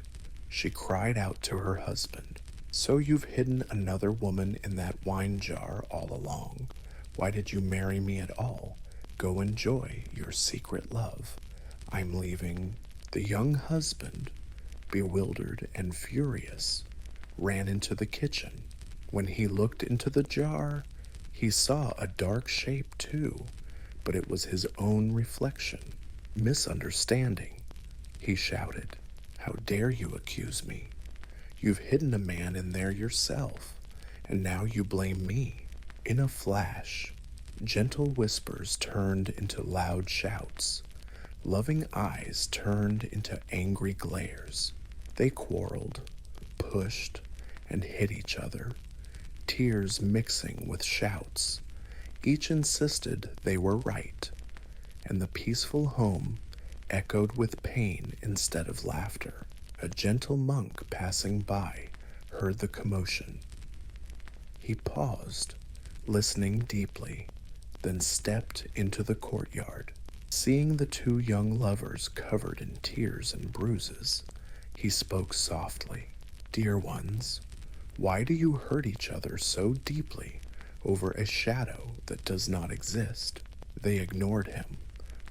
she cried out to her husband, "So you've hidden another woman in that wine jar all along. Why did you marry me at all? Go enjoy your secret love. I'm leaving." The young husband, bewildered and furious, ran into the kitchen. When he looked into the jar, He saw a dark shape too, but it was his own reflection. Misunderstanding, he shouted. How dare you accuse me? You've hidden a man in there yourself, and now you blame me. In a flash, gentle whispers turned into loud shouts. Loving eyes turned into angry glares. They quarreled, pushed, and hit each other, tears mixing with shouts. Each insisted they were right, and the peaceful home echoed with pain instead of laughter. A gentle monk passing by heard the commotion. He paused, listening deeply, then stepped into the courtyard. Seeing the two young lovers covered in tears and bruises, he spoke softly. Dear ones, why do you hurt each other so deeply over a shadow that does not exist? They ignored him,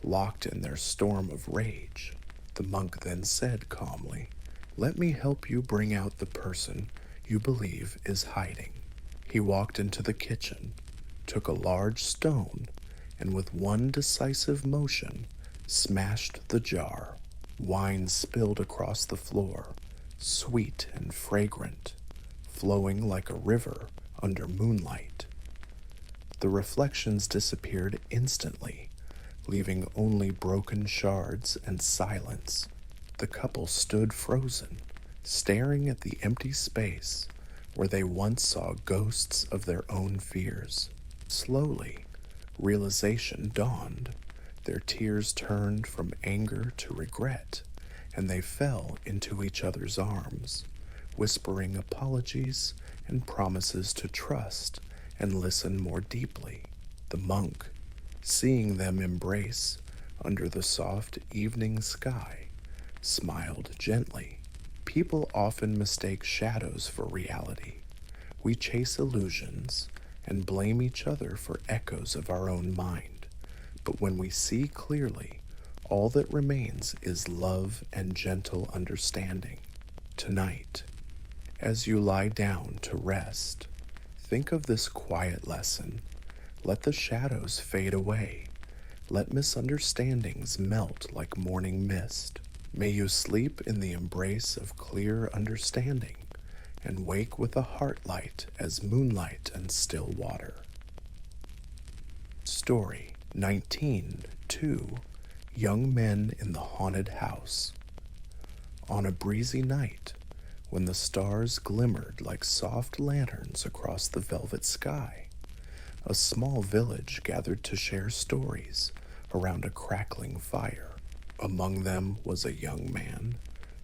locked in their storm of rage. The monk then said calmly, Let me help you bring out the person you believe is hiding. He walked into the kitchen, took a large stone, and with one decisive motion, smashed the jar. Wine spilled across the floor, sweet and fragrant, flowing like a river under moonlight. The reflections disappeared instantly, leaving only broken shards and silence. The couple stood frozen, staring at the empty space where they once saw ghosts of their own fears. Slowly, realization dawned. Their tears turned from anger to regret, and they fell into each other's arms, whispering apologies and promises to trust and listen more deeply. The monk, seeing them embrace under the soft evening sky, smiled gently. People often mistake shadows for reality. We chase illusions and blame each other for echoes of our own mind. But when we see clearly, all that remains is love and gentle understanding. Tonight, as you lie down to rest, think of this quiet lesson. Let the shadows fade away. Let misunderstandings melt like morning mist. May you sleep in the embrace of clear understanding and wake with a heart light as moonlight and still water. Story 19:2 Young Men in the Haunted House. On a breezy night, when the stars glimmered like soft lanterns across the velvet sky, a small village gathered to share stories around a crackling fire. Among them was a young man,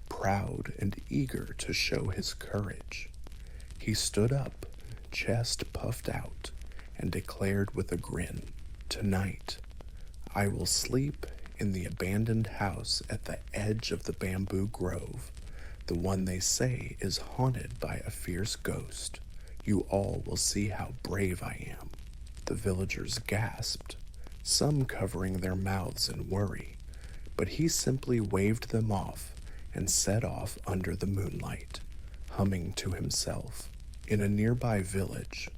proud and eager to show his courage. He stood up, chest puffed out, and declared with a grin, Tonight, I will sleep in the abandoned house at the edge of the bamboo grove, the one they say is haunted by a fierce ghost. You all will see how brave I am. The villagers gasped, some covering their mouths in worry, but he simply waved them off and set off under the moonlight, humming to himself. In a nearby village,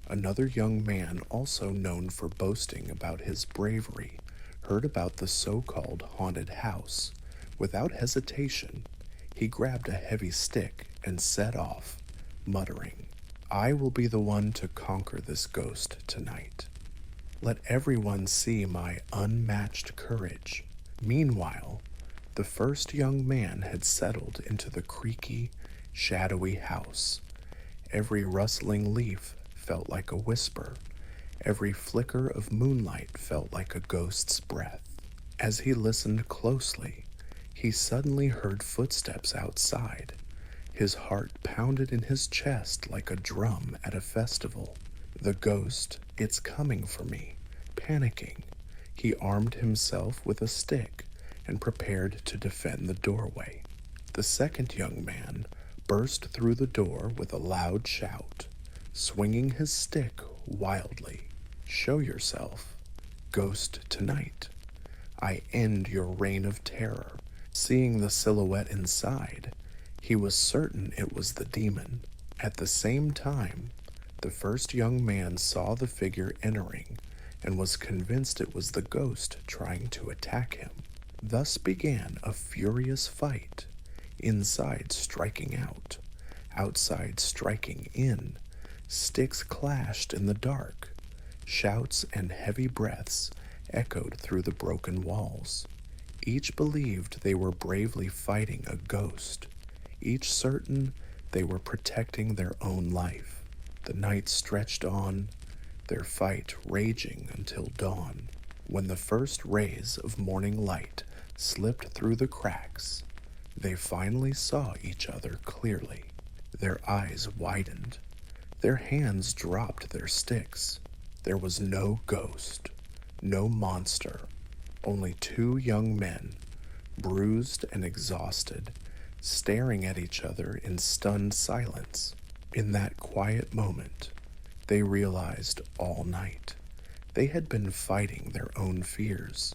another young man, also known for boasting about his bravery, heard about the so-called haunted house. Without hesitation, he grabbed a heavy stick and set off, muttering, I will be the one to conquer this ghost tonight. Let everyone see my unmatched courage. Meanwhile, the first young man had settled into the creaky, shadowy house. Every rustling leaf felt like a whisper. Every flicker of moonlight felt like a ghost's breath. As he listened closely, he suddenly heard footsteps outside. His heart pounded in his chest like a drum at a festival. The ghost, it's coming for me. Panicking, he armed himself with a stick and prepared to defend the doorway. The second young man burst through the door with a loud shout, swinging his stick wildly. Show yourself, ghost tonight. I end your reign of terror. Seeing the silhouette inside, he was certain it was the demon. At the same time, The first young man saw the figure entering and was convinced it was the ghost trying to attack him. Thus began a furious fight, inside striking out, outside striking in. Sticks clashed in the dark. Shouts and heavy breaths echoed through the broken walls. Each believed they were bravely fighting a ghost, each certain they were protecting their own life. The night stretched on, their fight raging until dawn. When the first rays of morning light slipped through the cracks, they finally saw each other clearly. Their eyes widened. Their hands dropped their sticks. There was no ghost, no monster, only two young men, bruised and exhausted, staring at each other in stunned silence. In that quiet moment, they realized all night they had been fighting their own fears,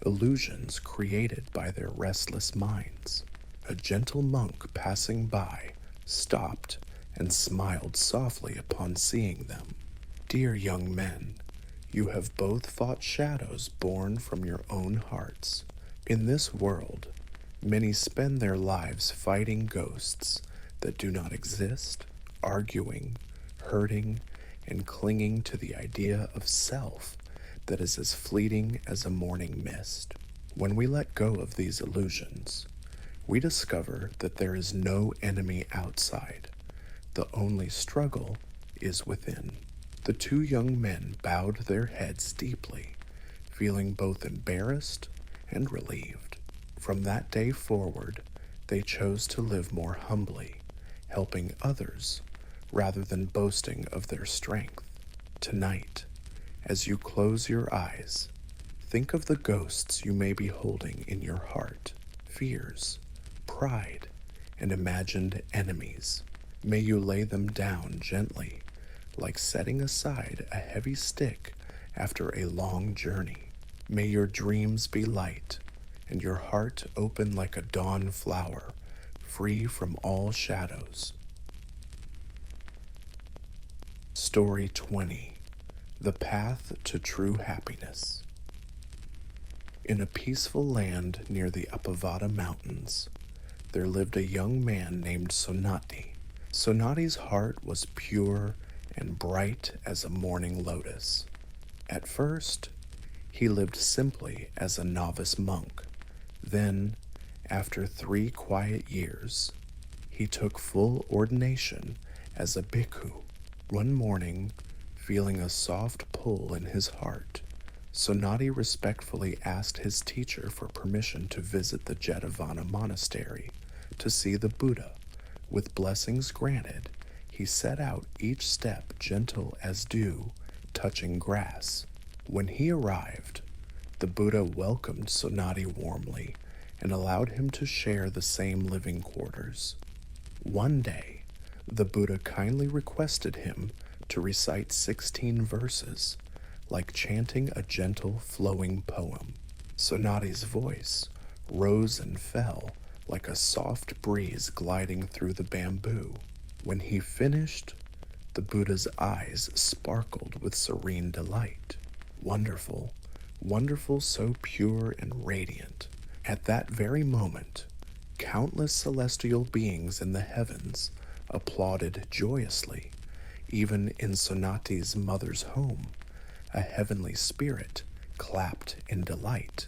illusions created by their restless minds. A gentle monk passing by stopped and smiled softly upon seeing them. Dear young men, you have both fought shadows born from your own hearts. In this world, many spend their lives fighting ghosts that do not exist, arguing, hurting, and clinging to the idea of self that is as fleeting as a morning mist. When we let go of these illusions, we discover that there is no enemy outside. The only struggle is within. The two young men bowed their heads deeply, feeling both embarrassed and relieved. From that day forward, they chose to live more humbly, helping others rather than boasting of their strength. Tonight, as you close your eyes, think of the ghosts you may be holding in your heart, fears, pride, and imagined enemies. May you lay them down gently, like setting aside a heavy stick after a long journey. May your dreams be light, and your heart open like a dawn flower, free from all shadows. Story 20. The Path to True Happiness. In a peaceful land near the Appavada Mountains, there lived a young man named Sonati. Sonati's heart was pure and bright as a morning lotus. At first, he lived simply as a novice monk. Then, after 3 quiet years, he took full ordination as a bhikkhu. One morning, feeling a soft pull in his heart, Sonati respectfully asked his teacher for permission to visit the Jetavana monastery to see the Buddha. With blessings granted, he set out, each step gentle as dew touching grass. When he arrived, the Buddha welcomed Sonati warmly and allowed him to share the same living quarters. One day, the Buddha kindly requested him to recite 16 verses, like chanting a gentle, flowing poem. Sonati's voice rose and fell like a soft breeze gliding through the bamboo. When he finished, the Buddha's eyes sparkled with serene delight. Wonderful, wonderful, so pure and radiant. At that very moment, countless celestial beings in the heavens applauded joyously. Even in Sonati's mother's home, a heavenly spirit clapped in delight,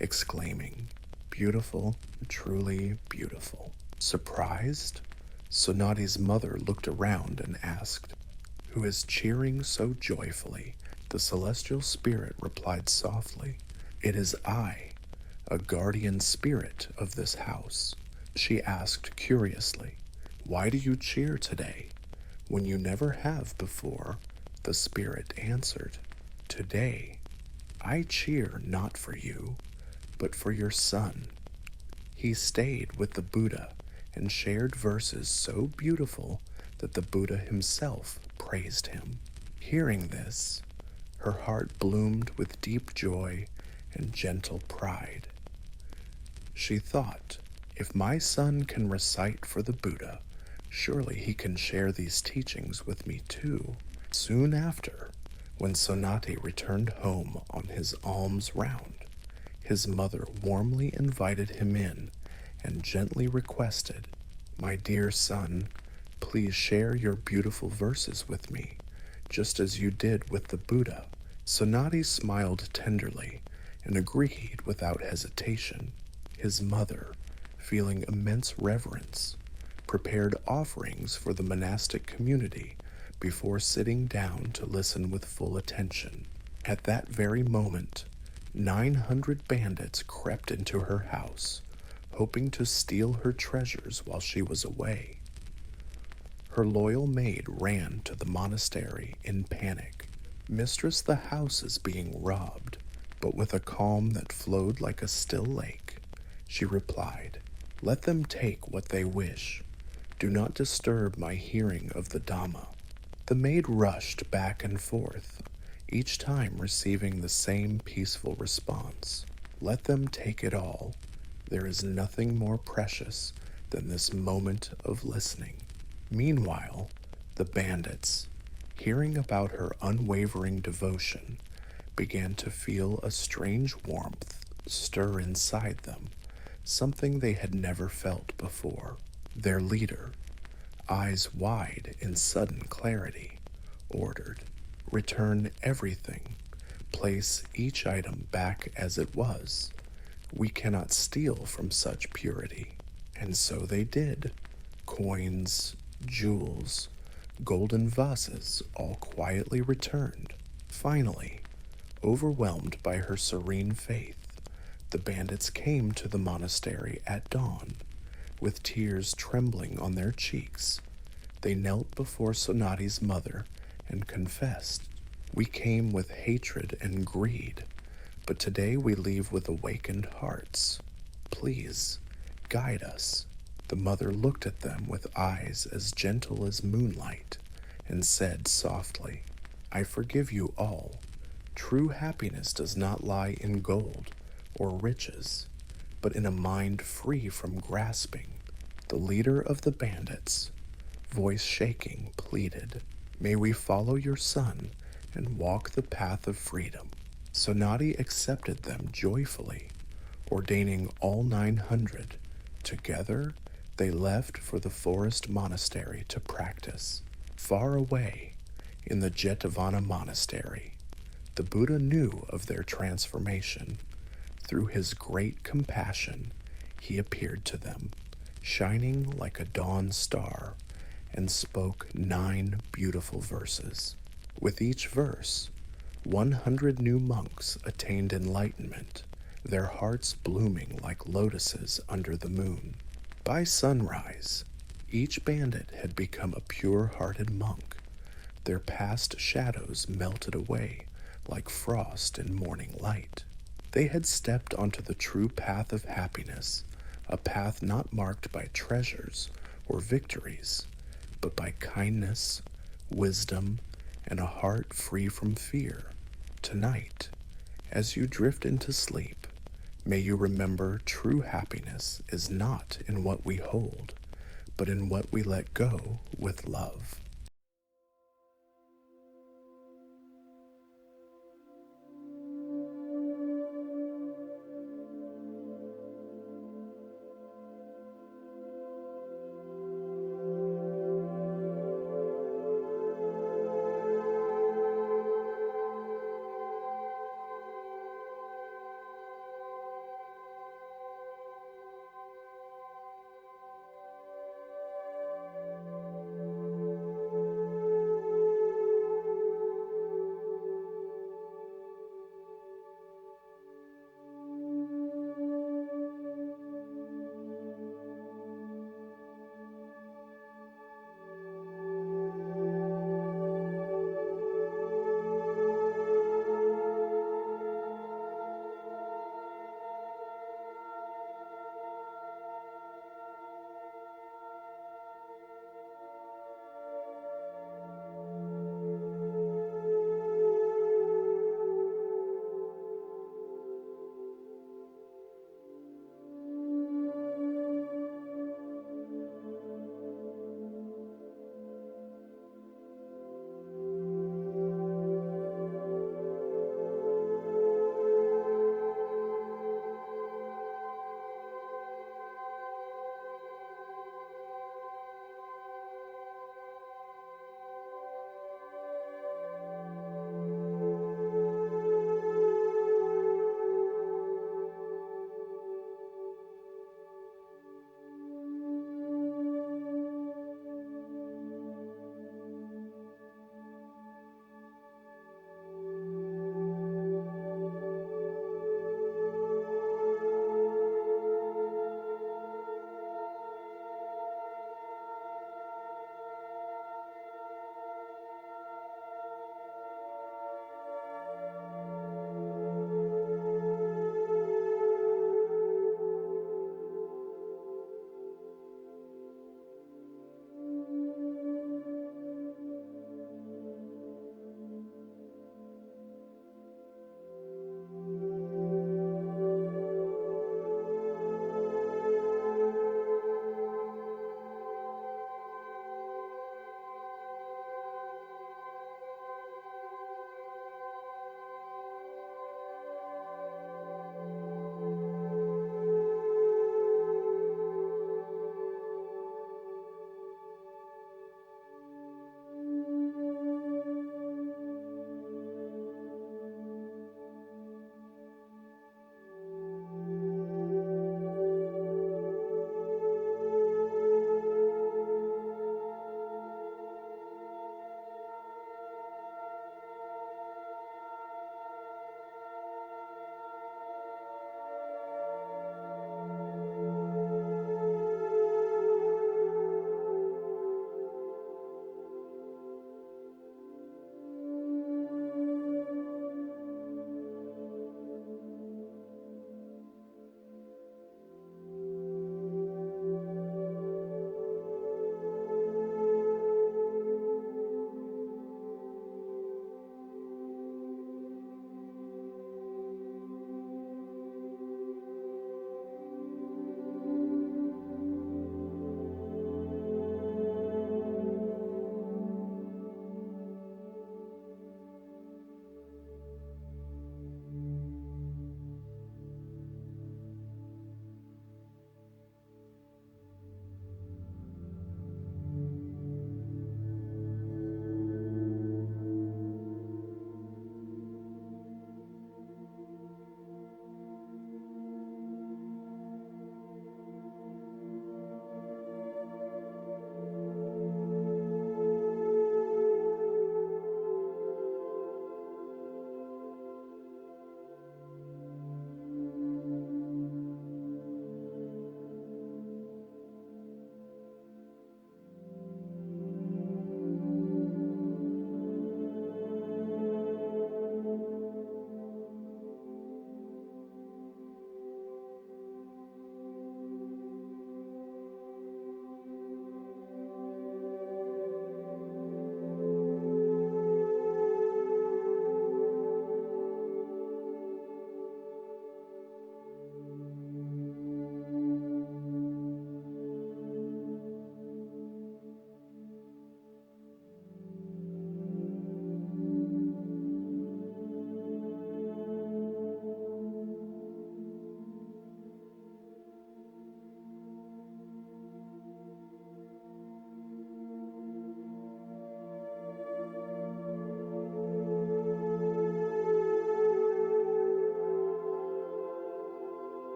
exclaiming, "Beautiful, truly beautiful." Surprised, Sonati's mother looked around and asked, "Who is cheering so joyfully?" The celestial spirit replied softly, "It is I, a guardian spirit of this house." She asked curiously, "Why do you cheer today, when you never have before?" The spirit answered, "Today, I cheer not for you, but for your son." He stayed with the Buddha and shared verses so beautiful that the Buddha himself praised him. Hearing this, her heart bloomed with deep joy and gentle pride. She thought, if my son can recite for the Buddha, Surely he can share these teachings with me too. Soon after, when Sonati returned home on his alms round, his mother warmly invited him in and gently requested, "My dear son, please share your beautiful verses with me, just as you did with the Buddha." Sonati smiled tenderly and agreed without hesitation. His mother, feeling immense reverence, prepared offerings for the monastic community before sitting down to listen with full attention. At that very moment, 900 bandits crept into her house, hoping to steal her treasures while she was away. Her loyal maid ran to the monastery in panic. "Mistress, the house is being robbed," but with a calm that flowed like a still lake, she replied, "Let them take what they wish. Do not disturb my hearing of the Dhamma." The maid rushed back and forth, each time receiving the same peaceful response. "Let them take it all. There is nothing more precious than this moment of listening." Meanwhile, the bandits, hearing about her unwavering devotion, began to feel a strange warmth stir inside them, something they had never felt before. Their leader, eyes wide in sudden clarity, ordered, "Return everything. Place each item back as it was. We cannot steal from such purity." And so they did. Coins, jewels, golden vases all quietly returned. Finally, overwhelmed by her serene faith, the bandits came to the monastery at dawn. With tears trembling on their cheeks, they knelt before Sonati's mother and confessed, "We came with hatred and greed, but today we leave with awakened hearts. Please, guide us." The mother looked at them with eyes as gentle as moonlight and said softly, "I forgive you all. True happiness does not lie in gold or riches, but in a mind free from grasping." The leader of the bandits, voice shaking, pleaded, "May we follow your son and walk the path of freedom." Sonati accepted them joyfully, ordaining all 900. Together, they left for the forest monastery to practice. Far away, in the Jetavana monastery, the Buddha knew of their transformation. Through his great compassion, he appeared to them, shining like a dawn star, and spoke 9 beautiful verses. With each verse, 100 new monks attained enlightenment, their hearts blooming like lotuses under the moon. By sunrise, each bandit had become a pure-hearted monk. Their past shadows melted away like frost in morning light. They had stepped onto the true path of happiness, a path not marked by treasures or victories, but by kindness, wisdom, and a heart free from fear. Tonight, as you drift into sleep, may you remember true happiness is not in what we hold, but in what we let go with love.